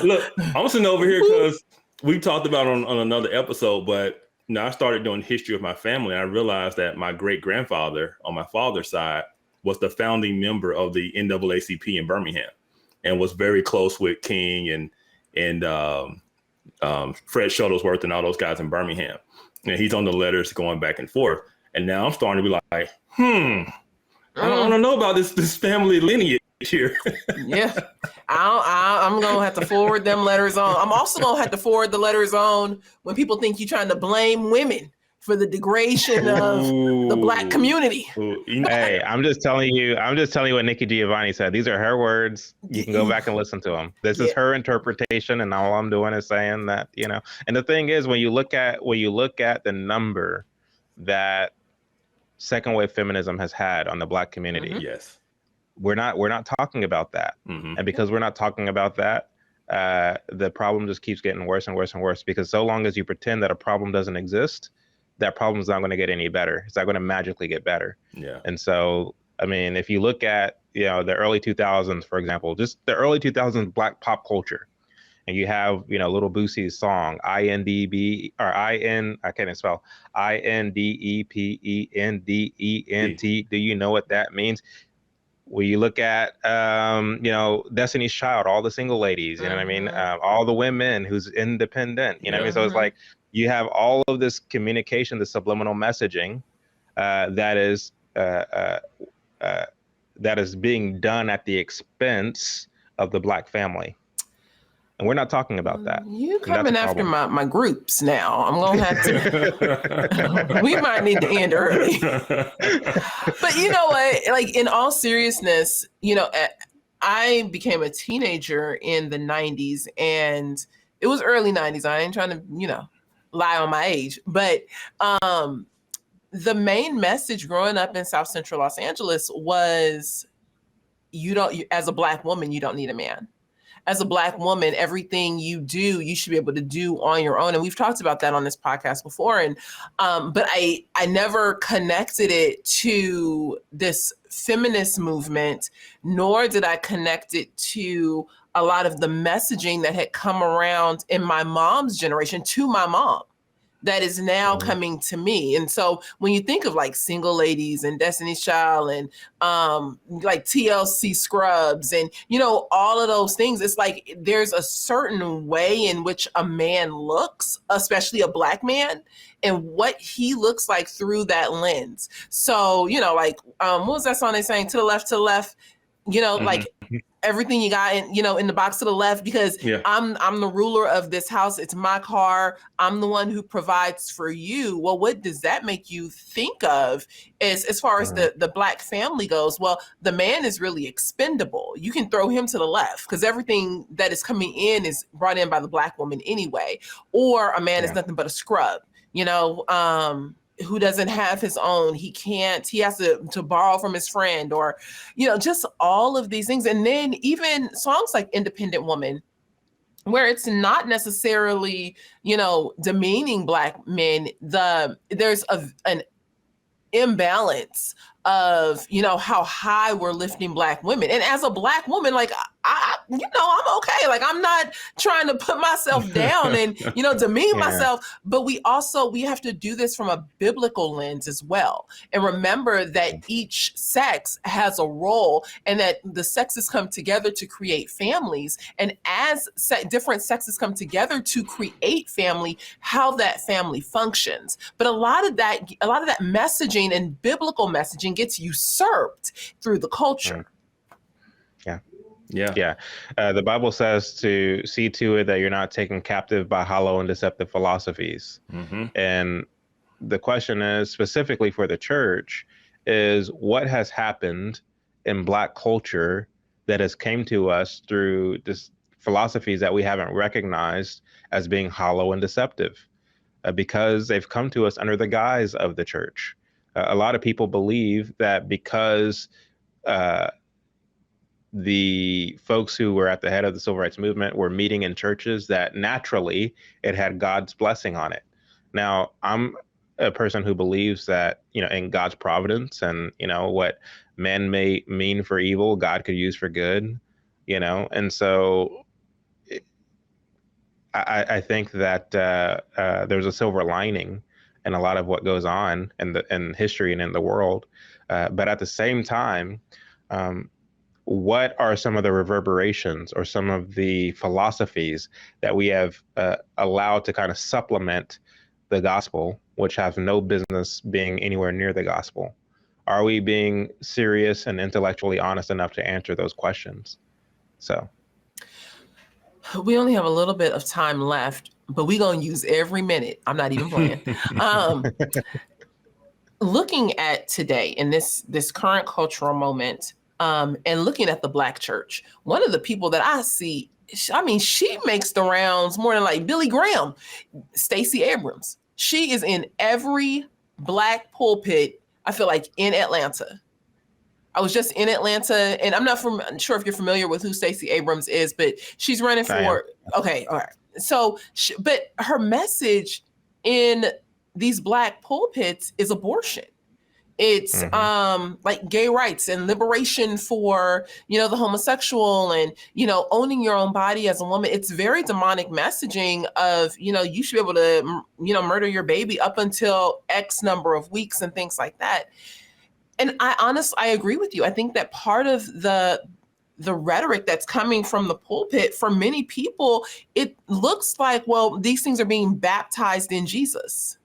look. I'm sitting over here because we talked about on another episode, but I started doing history of my family. And I realized that my great grandfather on my father's side was the founding member of the NAACP in Birmingham, and was very close with King and Fred Shuttlesworth and all those guys in Birmingham. And he's on the letters going back and forth. And now I'm starting to be like, I don't know about this family lineage here. Yeah, I'm gonna have to forward them letters on. I'm also gonna have to forward the letters on when people think you're trying to blame women for the degradation of the Black community. Hey, I'm just telling you what Nikki Giovanni said. These are her words. You can go back and listen to them. This is her interpretation, and all I'm doing is saying that, And the thing is, when you look at the number that second wave feminism has had on the Black community, yes, we're not talking about that. And because we're not talking about that, the problem just keeps getting worse and worse and worse, because so long as you pretend that a problem doesn't exist, that problem's not going to get any better. It's not going to magically get better. Yeah. And so, I mean, if you look at, the early 2000s, for example, just the early 2000s Black pop culture, and you have, Little Boosie's song, INDB, or IN, I can't even spell, INDEPENDENT. Do you know what that means? When you look at, Destiny's Child, all the single ladies, you know what I mean? All the women who's independent, you know what I mean? So it's like, you have all of this communication, the subliminal messaging that is being done at the expense of the Black family. And we're not talking about that. You coming after my groups now. I'm going to have to, we might need to end early. But you know what, like, in all seriousness, I became a teenager in the 90s, and it was early 90s. I ain't trying to, lie on my age, but the main message growing up in South Central Los Angeles was, as a Black woman, you don't need a man. as a Black woman, everything you do, you should be able to do on your own. And we've talked about that on this podcast before. And but I never connected it to this feminist movement, nor did I connect it to a lot of the messaging that had come around in my mom's generation to my mom that is now coming to me. And so when you think of like Single Ladies and Destiny's Child and like TLC Scrubs and, you know, all of those things, it's like there's a certain way in which a man looks, especially a Black man, and what he looks like through that lens. So, you know, like what was that song they sang? To the left, you know, like everything you got in, you know, in the box to the left, because I'm the ruler of this house. It's my car. I'm the one who provides for you. Well, what does that make you think of as far as the Black family goes? Well, the man is really expendable. You can throw him to the left because everything that is coming in is brought in by the Black woman anyway. Or a man is nothing but a scrub, you know, who doesn't have his own. He has to borrow from his friend, or, you know, just all of these things. And then even songs like Independent Woman, where it's not necessarily, you know, demeaning Black men. There's an imbalance of, you know, how high we're lifting Black women. And as a Black woman, like I you know, I'm okay. Like I'm not trying to put myself down and, you know, demean myself, but we have to do this from a biblical lens as well. And remember that each sex has a role and that the sexes come together to create families. And as different sexes come together to create family, how that family functions. But a lot of that messaging and biblical messaging gets usurped through the culture. Yeah. The Bible says to see to it that you're not taken captive by hollow and deceptive philosophies. And the question is specifically for the church is what has happened in Black culture that has came to us through this philosophies that we haven't recognized as being hollow and deceptive because they've come to us under the guise of the church. A lot of people believe that because the folks who were at the head of the civil rights movement were meeting in churches that naturally it had God's blessing on it. Now, I'm a person who believes that, you know, in God's providence and, you know, what men may mean for evil, God could use for good, you know, and so I think that there's a silver lining in a lot of what goes on in history and in the world. But at the same time, what are some of the reverberations or some of the philosophies that we have allowed to kind of supplement the gospel, which have no business being anywhere near the gospel? Are we being serious and intellectually honest enough to answer those questions? So we only have a little bit of time left, but we're going to use every minute. I'm not even playing. Looking at today in this current cultural moment, and looking at the Black church, one of the people that I see, I mean, she makes the rounds more than like Billy Graham, Stacey Abrams. She is in every Black pulpit, I feel like, in Atlanta. I was just in Atlanta, and I'm not sure if you're familiar with who Stacey Abrams is, but she's running for, okay, all right. So, but her message in these Black pulpits is abortion. It's like gay rights and liberation for, you know, the homosexual and, you know, owning your own body as a woman. It's very demonic messaging of, you know, you should be able to, you know, murder your baby up until X number of weeks and things like that. And I agree with you. I think that part of the rhetoric that's coming from the pulpit for many people, it looks like, well, these things are being baptized in Jesus.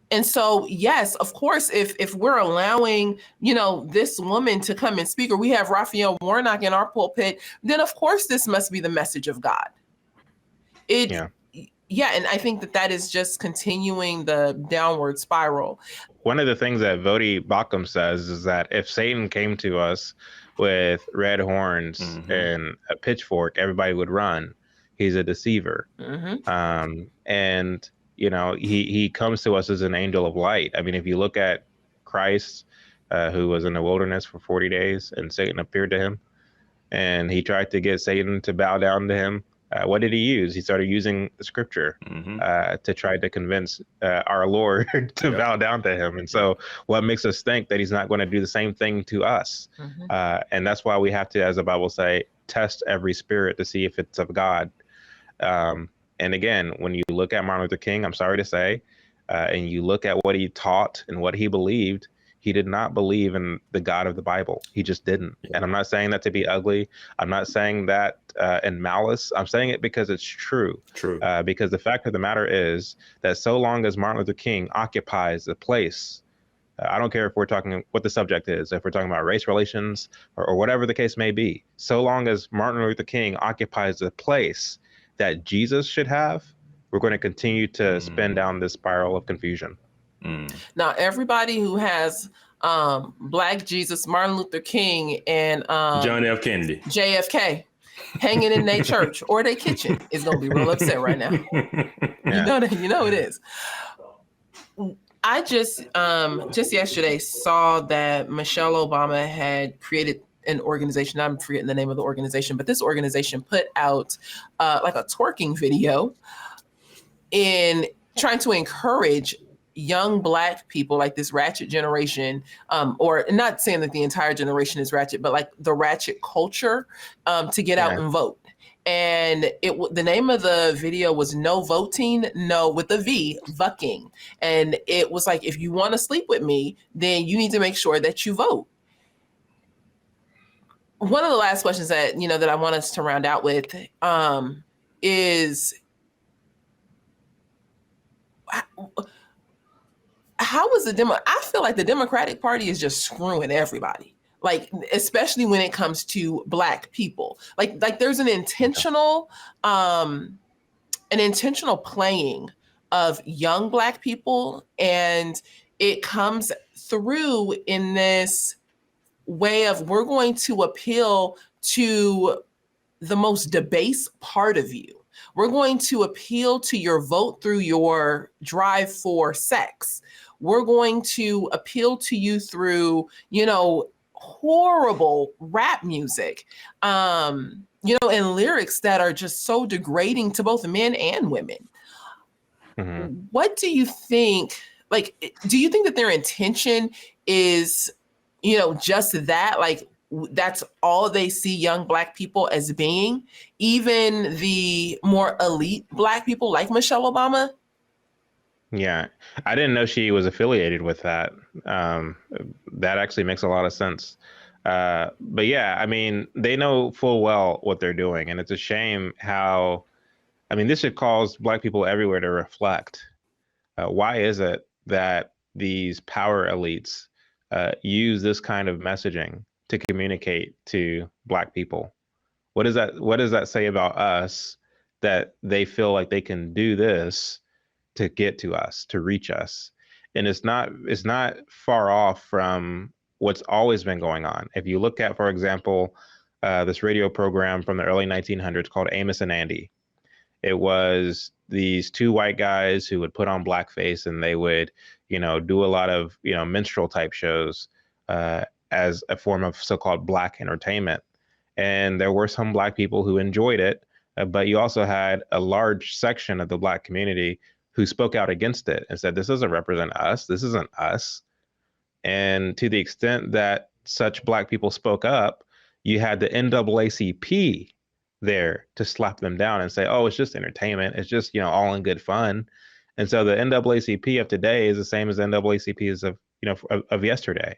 And so, yes, of course, if we're allowing, you know, this woman to come and speak, or we have Raphael Warnock in our pulpit, then of course this must be the message of God. And I think that is just continuing the downward spiral. One of the things that Vodi Bakum says is that if Satan came to us with red horns and a pitchfork, everybody would run. He's a deceiver. And you know, he comes to us as an angel of light. I mean, if you look at Christ, who was in the wilderness for 40 days and Satan appeared to him, and he tried to get Satan to bow down to him. What did he use? He started using the scripture to try to convince our Lord to bow down to him. And so what makes us think that he's not going to do the same thing to us? And that's why we have to, as the Bible say, test every spirit to see if it's of God. And again, when you look at Martin Luther King, I'm sorry to say, and you look at what he taught and what he believed, he did not believe in the God of the Bible. He just didn't. And I'm not saying that to be ugly. I'm not saying that in malice. I'm saying it because it's true. Because the fact of the matter is that so long as Martin Luther King occupies the place, I don't care if we're talking what the subject is, if we're talking about race relations or whatever the case may be, so long as Martin Luther King occupies the place that Jesus should have, we're going to continue to spin down this spiral of confusion. Now, everybody who has Black Jesus, Martin Luther King, and John F. Kennedy, JFK hanging in their church or their kitchen is going to be real upset right now. You know it is. I just yesterday saw that Michelle Obama had created an organization. I'm forgetting the name of the organization, but this organization put out like a twerking video in trying to encourage young Black people, like this ratchet generation, or not saying that the entire generation is ratchet, but like the ratchet culture, to get out and vote. And the name of the video was No Voting, No with a V, Vucking. And it was like, if you want to sleep with me, then you need to make sure that you vote. One of the last questions that, that I want us to round out with is, how is I feel like the Democratic Party is just screwing everybody. Like, especially when it comes to Black people, like there's an intentional playing of young Black people, and it comes through in this way of, we're going to appeal to the most debased part of you. We're going to appeal to your vote through your drive for sex. We're going to appeal to you through, horrible rap music, and lyrics that are just so degrading to both men and women. What do you think? Like, do you think that their intention is, just that? Like, that's all they see young Black people as being, even the more elite Black people like Michelle Obama? Yeah, I didn't know she was affiliated with that. That actually makes a lot of sense. But yeah, I mean, they know full well what they're doing. And it's a shame how, this should cause Black people everywhere to reflect. Why is it that these power elites use this kind of messaging to communicate to Black people? What does that say about us, that they feel like they can do this to get to us, to reach us? And it's not far off from what's always been going on. If you look at, for example, this radio program from the early 1900s called Amos and Andy, it was these two white guys who would put on blackface, and they would, do a lot of, minstrel type shows as a form of so-called Black entertainment. And there were some Black people who enjoyed it, but you also had a large section of the Black community who spoke out against it and said, this doesn't represent us. This isn't us. And to the extent that such Black people spoke up, you had the NAACP there to slap them down and say, oh, it's just entertainment. It's just, all in good fun. And so the NAACP of today is the same as the NAACP of yesterday.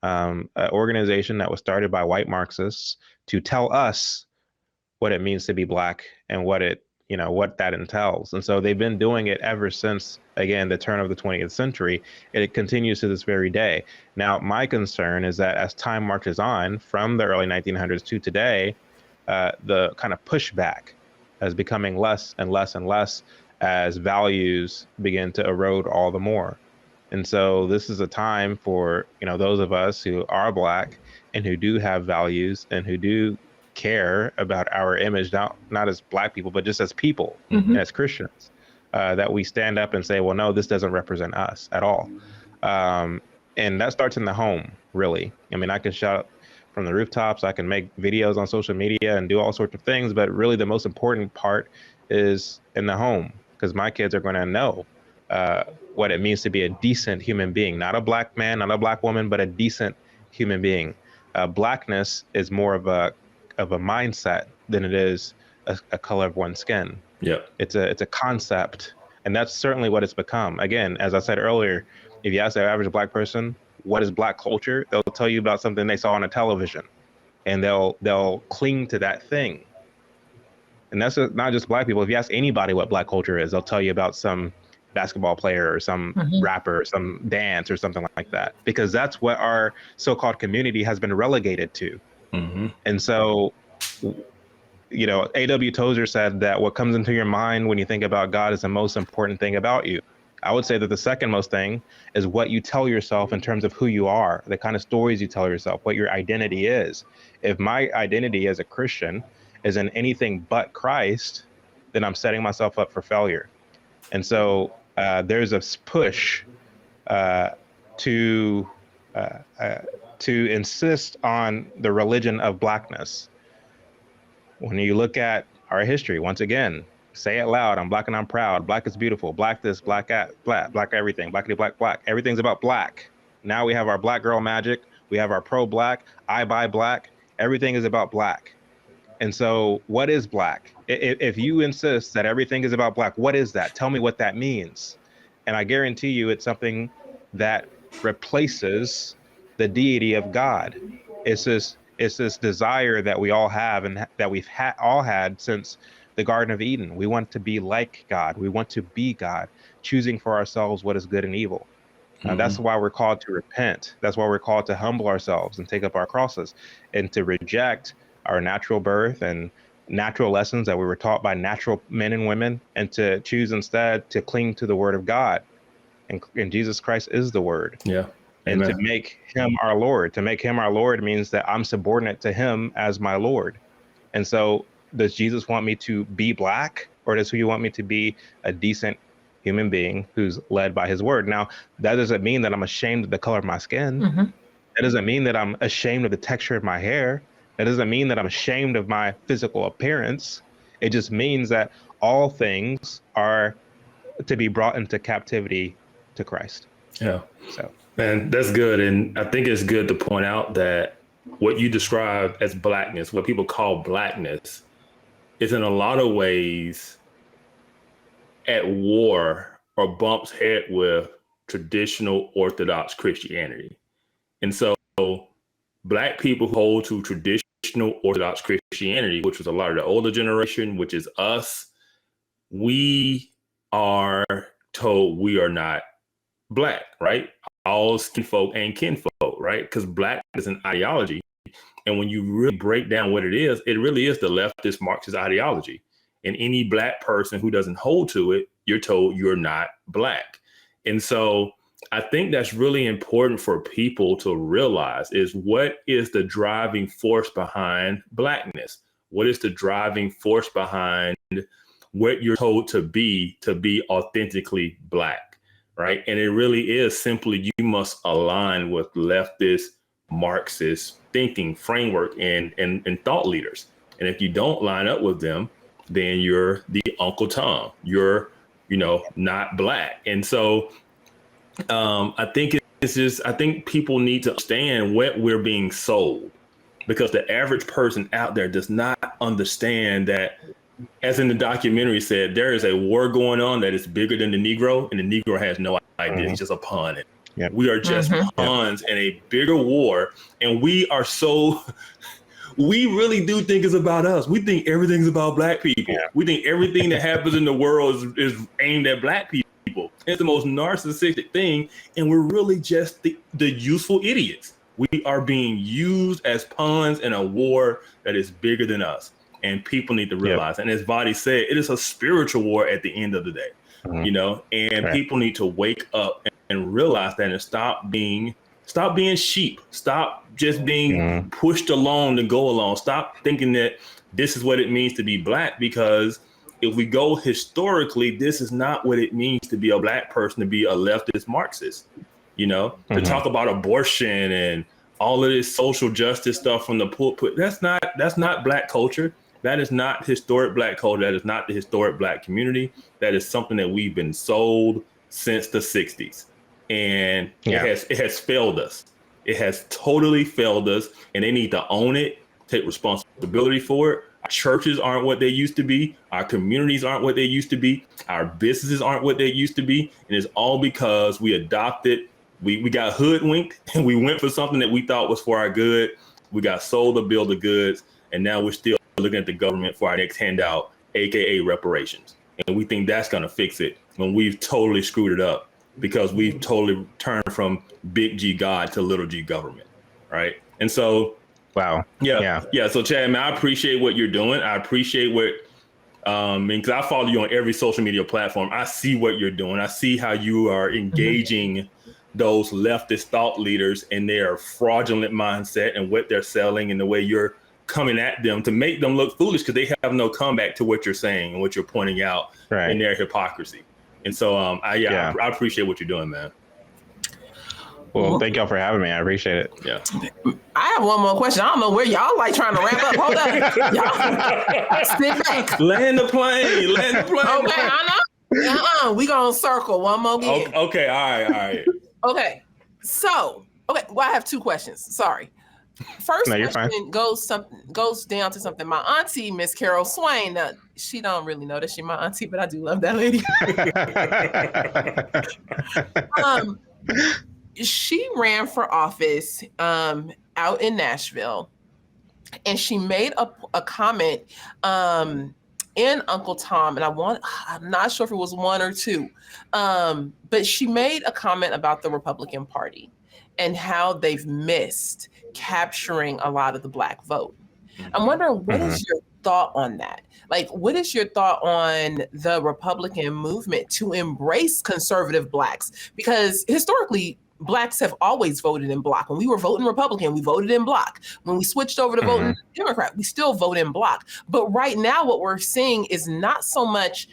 An organization that was started by white Marxists to tell us what it means to be Black and what that entails. And so they've been doing it ever since, again, the turn of the 20th century. It continues to this very day. Now, my concern is that as time marches on from the early 1900s to today, the kind of pushback is becoming less and less and less as values begin to erode all the more. And so this is a time for, those of us who are Black and who do have values and who do care about our image, not as Black people, but just as people and as Christians, that we stand up and say, well, no, this doesn't represent us at all. And that starts in the home, really. I can shout from the rooftops. I can make videos on social media and do all sorts of things. But really, the most important part is in the home, because my kids are going to know what it means to be a decent human being, not a black man, not a black woman, but a decent human being. Blackness is more of a mindset than it is a color of one's skin. Yeah. It's a concept, and that's certainly what it's become. Again, as I said earlier, if you ask the average black person what is black culture, they'll tell you about something they saw on a television, and they'll cling to that thing. And that's not just black people. If you ask anybody what black culture is, they'll tell you about some basketball player or some rapper, or some dance or something like that, because that's what our so-called community has been relegated to. And so, you know, A.W. Tozer said that what comes into your mind when you think about God is the most important thing about you. I would say that the second most thing is what you tell yourself in terms of who you are, the kind of stories you tell yourself, what your identity is. If my identity as a Christian is in anything but Christ, then I'm setting myself up for failure. And so there's a push to insist on the religion of blackness. When you look at our history, once again, say it loud, I'm black and I'm proud. Black is beautiful. Black this, black everything. Blackity black. Everything's about black. Now we have our black girl magic. We have our pro-black. I buy black. Everything is about black. And so what is black? If you insist that everything is about black, what is that? Tell me what that means. And I guarantee you it's something that replaces the deity of God. It's this desire that we all have, and that we've all had since the Garden of Eden. We want to be like God. We want to be God, choosing for ourselves what is good and evil. That's why we're called to repent. That's why we're called to humble ourselves and take up our crosses, and to reject our natural birth and natural lessons that we were taught by natural men and women, and to choose instead to cling to the word of God. And Jesus Christ is the word. Yeah. And Amen. to make him our Lord. To make him our Lord means that I'm subordinate to him as my Lord. And so does Jesus want me to be black, or does he want me to be a decent human being who's led by his word? Now, that doesn't mean that I'm ashamed of the color of my skin. That doesn't mean that I'm ashamed of the texture of my hair. That doesn't mean that I'm ashamed of my physical appearance. It just means that all things are to be brought into captivity to Christ. Yeah. So, man, that's good. And I think it's good to point out that what you describe as blackness, what people call blackness, is in a lot of ways at war or bumps head with traditional Orthodox Christianity. And so black people who hold to traditional Orthodox Christianity, which was a lot of the older generation, which is us, we are told we are not black, right? All skin folk and kinfolk, right? Because black is an ideology. And when you really break down what it really is the leftist Marxist ideology. And any black person who doesn't hold to it, you're told you're not black. And so I think that's really important for people to realize is what is the driving force behind blackness? What is the driving force behind what you're told to be authentically black, right? And it really is simply you must align with leftist Marxist thinking framework and thought leaders. And if you don't line up with them, then you're the Uncle Tom. You're, not black. And so I think people need to understand what we're being sold, because the average person out there does not understand that, as in the documentary said, there is a war going on that is bigger than the Negro, and the Negro has no idea. He's just a pawn. Yep. We are just pawns in a bigger war, and we really do think it's about us. We think everything's about black people. Yeah. We think everything that happens in the world is aimed at black people. It's the most narcissistic thing, and we're really just the useful idiots. We are being used as pawns in a war that is bigger than us, and people need to realize. And as Vadi said, it is a spiritual war at the end of the day, and people need to wake up and realize that, and stop being sheep. Stop just being pushed along to go along. Stop thinking that this is what it means to be black, because if we go historically, this is not what it means to be a black person, to be a leftist Marxist, to talk about abortion and all of this social justice stuff from the pulpit. That's not Black culture. That is not historic Black culture. That is not the historic Black community. That is something that we've been sold since the 60s. And it has failed us. It has totally failed us, and they need to own it, take responsibility for it. Our churches aren't what they used to be. Our communities aren't what they used to be. Our businesses aren't what they used to be. And it's all because we adopted, we got hoodwinked, and we went for something that we thought was for our good. We got sold a bill of goods, and now we're still looking at the government for our next handout, AKA reparations. And we think that's going to fix it when we've totally screwed it up, because we've totally turned from big G God to little G government, right? And so, wow, yeah. So Chad, man, I appreciate what you're doing. I appreciate what, because I follow you on every social media platform. I see what you're doing. I see how you are engaging those leftist thought leaders and their fraudulent mindset and what they're selling, and the way you're coming at them to make them look foolish, because they have no comeback to what you're saying and what you're pointing out in their hypocrisy. And so, I appreciate what you're doing, man. Well, thank y'all for having me. I appreciate it. Yeah. I have one more question. I don't know where y'all like trying to wrap up. Hold up. Y'all sit back. Land the plane. Okay, I know. We gonna circle one more again. Okay. All right. Okay. So, well, I have two questions. Sorry. First question goes down to something my auntie, Miss Carol Swain. Now, she don't really know that she's my auntie, but I do love that lady. She ran for office out in Nashville, and she made a comment in Uncle Tom, and I'm not sure if it was one or two, but she made a comment about the Republican Party and how they've missed capturing a lot of the Black vote. I'm wondering, what is your thought on that? Like, what is your thought on the Republican movement to embrace conservative Blacks? Because historically, Blacks have always voted in block. When we were voting Republican, we voted in block. When we switched over to voting Democrat, we still vote in block. But right now, what we're seeing is not so much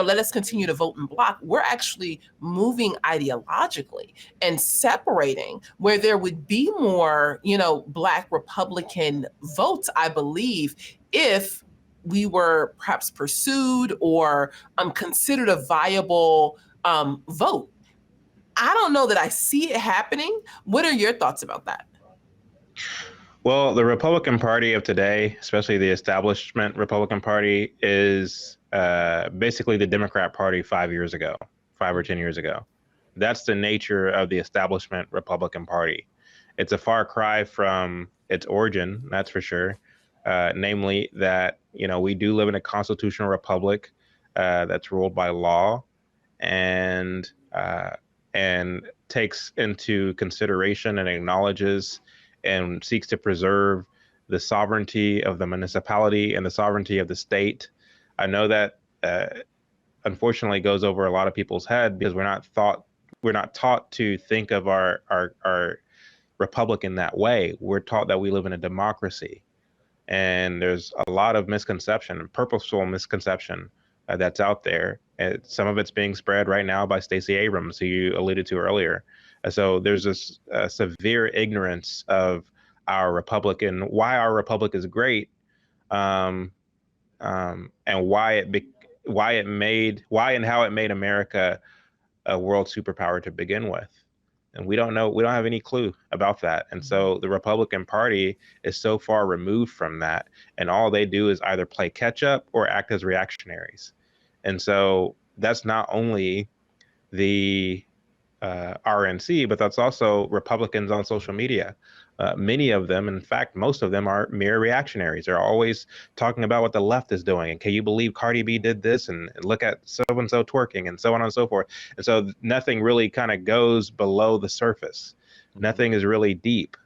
let us continue to vote in block. We're actually moving ideologically and separating, where there would be more, Black Republican votes, I believe, if we were perhaps pursued or considered a viable vote. I don't know that I see it happening. What are your thoughts about that? Well, the Republican Party of today, especially the establishment Republican Party, is basically the Democrat Party 5 or 10 years ago. That's the nature of the establishment Republican Party. It's a far cry from its origin, that's for sure. Namely that, we do live in a constitutional republic that's ruled by law and takes into consideration and acknowledges and seeks to preserve the sovereignty of the municipality and the sovereignty of the state. I know that unfortunately goes over a lot of people's head, because we're not taught to think of our republic in that way. We're taught that we live in a democracy, and there's a lot of misconception, purposeful misconception that's out there. And some of it's being spread right now by Stacey Abrams, who you alluded to earlier. So there's this severe ignorance of our republic and why our republic is great, and why and how it made America a world superpower to begin with. And we don't have any clue about that. And so the Republican Party is so far removed from that, and all they do is either play catch up or act as reactionaries. And so that's not only the RNC, but that's also Republicans on social media. Many of them, in fact, most of them are mere reactionaries. They're always talking about what the left is doing. And can you believe Cardi B did this? And look at so-and-so twerking, and so on and so forth. And so nothing really kind of goes below the surface. Nothing is really deep.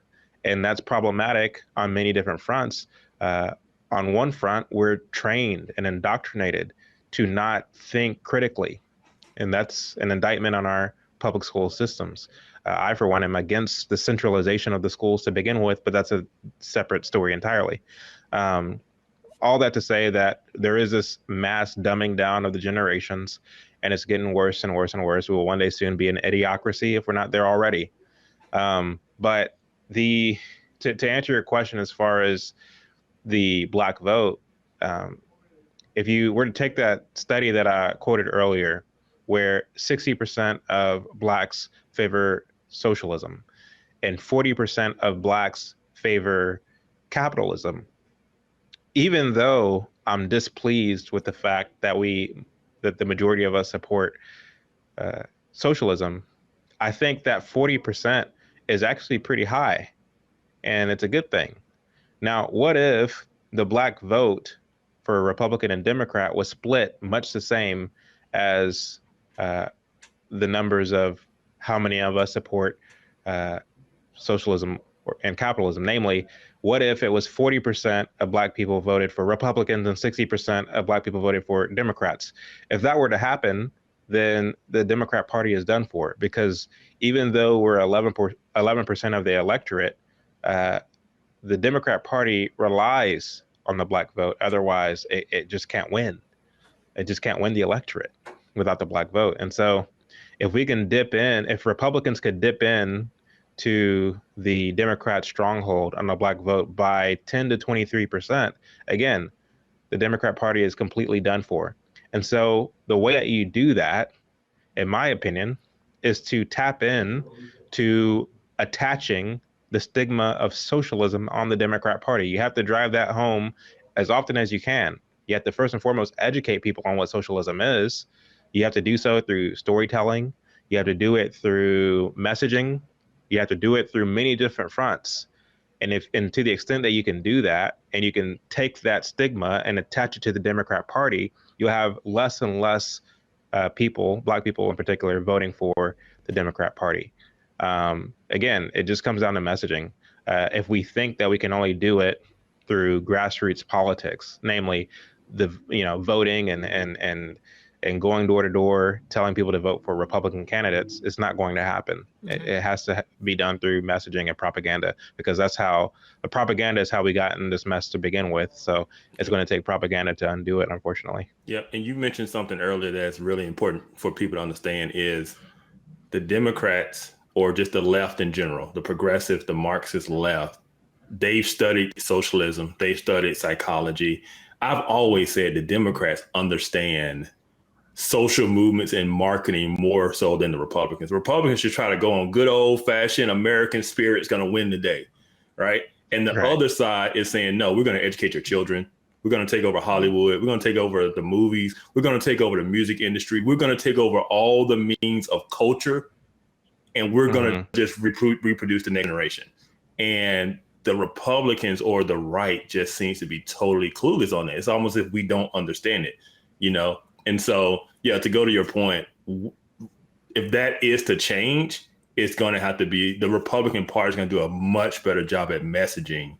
And that's problematic on many different fronts. On one front, we're trained and indoctrinated to not think critically. And that's an indictment on our public school systems. I, for one, am against the centralization of the schools to begin with, but that's a separate story entirely. All that to say that there is this mass dumbing down of the generations, and it's getting worse and worse and worse. We will one day soon be an idiocracy if we're not there already. But to answer your question as far as the black vote, if you were to take that study that I quoted earlier, where 60% of blacks favor socialism and 40% of blacks favor capitalism, even though I'm displeased with the fact that the majority of us support socialism, I think that 40% is actually pretty high, and it's a good thing. Now, what if the black vote for Republican and Democrat was split much the same as the numbers of how many of us support socialism and capitalism? Namely, what if it was 40% of black people voted for Republicans and 60% of black people voted for Democrats? If that were to happen, then the Democrat Party is done for, because even though we're 11% of the electorate, the Democrat Party relies on the black vote. Otherwise, it just can't win. It just can't win the electorate without the black vote. And so if Republicans could dip in to the Democrat stronghold on the black vote by 10 to 23%, again, the Democrat Party is completely done for. And so the way that you do that, in my opinion, is to tap in to attaching the stigma of socialism on the Democrat Party. You have to drive that home as often as you can. You have to first and foremost educate people on what socialism is. You have to do so through storytelling. You have to do it through messaging. You have to do it through many different fronts. And to the extent that you can do that, and you can take that stigma and attach it to the Democrat Party, you'll have less and less people, black people in particular, voting for the Democrat Party. Again, it just comes down to messaging. If we think that we can only do it through grassroots politics, namely voting and going door to door, telling people to vote for Republican candidates, it's not going to happen. Mm-hmm. It has to be done through messaging and propaganda, because the propaganda is how we got in this mess to begin with. So it's going to take propaganda to undo it, unfortunately. Yeah. And you mentioned something earlier that's really important for people to understand is the Democrats, or just the left in general, the progressive, the Marxist left, they've studied socialism. They've studied psychology. I've always said the Democrats understand social movements and marketing more so than the Republicans. Republicans should try to go on good old fashioned American spirit's going to win the day, right? And the other side is saying, no, we're going to educate your children. We're going to take over Hollywood. We're going to take over the movies. We're going to take over the music industry. We're going to take over all the means of culture, and we're going to just reproduce the next generation. And the Republicans or the right just seems to be totally clueless on that. It's almost as if we don't understand it, And so, to go to your point, if that is to change, it's going to have to be the Republican Party is going to do a much better job at messaging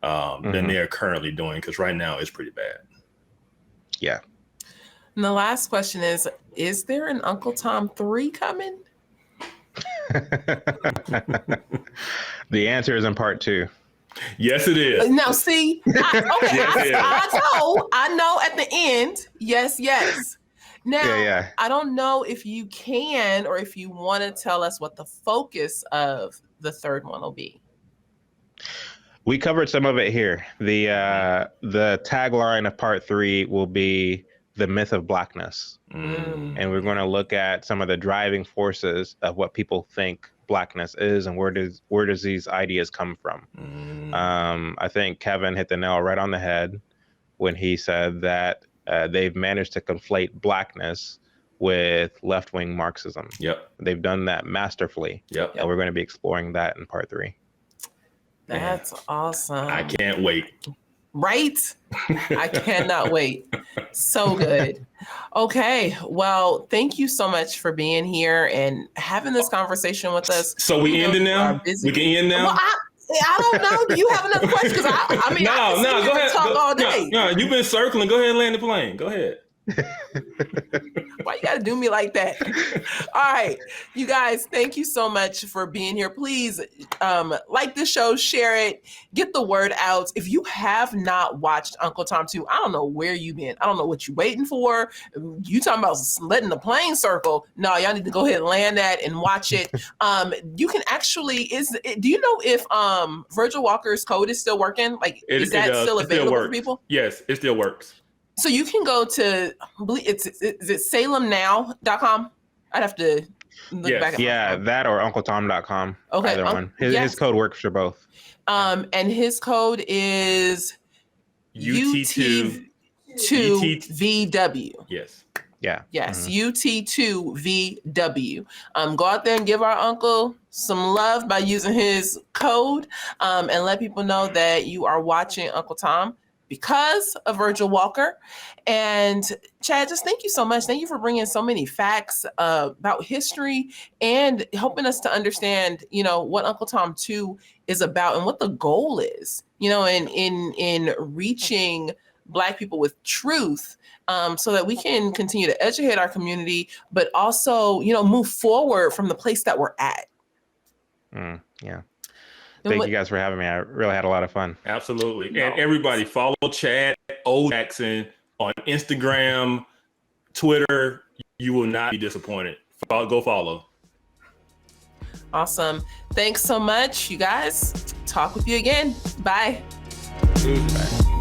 than they are currently doing, because right now it's pretty bad. Yeah. And the last question is there an Uncle Tom 3 coming? The answer is in part 2. Yes, it is. Now, see, I know at the end, yes. Now, I don't know if you can or if you want to tell us what the focus of the third one will be. We covered some of it here. The tagline of part 3 will be the myth of blackness. And we're going to look at some of the driving forces of what people think blackness is, and where does these ideas come from. I think Kevin hit the nail right on the head when he said that they've managed to conflate blackness with left-wing Marxism. Yep. They've done that masterfully. Yep. And we're going to be exploring that in part 3. That's awesome. I can't wait. Right? I cannot wait. So good. Okay. Well, thank you so much for being here and having this conversation with us. So we ending now? We can end now? Well, I don't know. Do you have another question? Because I mean, no, go ahead. Talk all day. No, you've been circling. Go ahead and land the plane. Go ahead. Why you gotta do me like that? All right, you guys, thank you so much for being here. Please like the show, share it, get the word out. If you have not watched Uncle Tom 2, I don't know where you been. I don't know what you waiting for. You talking about letting the plane circle. No, y'all need to go ahead and land that and watch it. You can actually, do you know if Virgil Walker's code is still working? Like, is that still available for people? Yes, it still works. So you can go to, is it salemnow.com? I'd have to look back at yeah, that or uncletom.com. Okay. Either one. His code works for both. And his code is UT2VW. Yes. Yeah. Yes, UT2VW. Go out there and give our uncle some love by using his code, and let people know that you are watching Uncle Tom because of Virgil Walker. And Chad, just thank you so much. Thank you for bringing so many facts about history and helping us to understand, what Uncle Tom 2 is about and what the goal is, in reaching Black people with truth, so that we can continue to educate our community, but also, move forward from the place that we're at. Yeah. Thank you guys for having me. I really had a lot of fun. Absolutely. And everybody follow Chad O. Jackson on Instagram, Twitter. You will not be disappointed. Go follow. Awesome. Thanks so much, you guys. Talk with you again. Bye. Bye.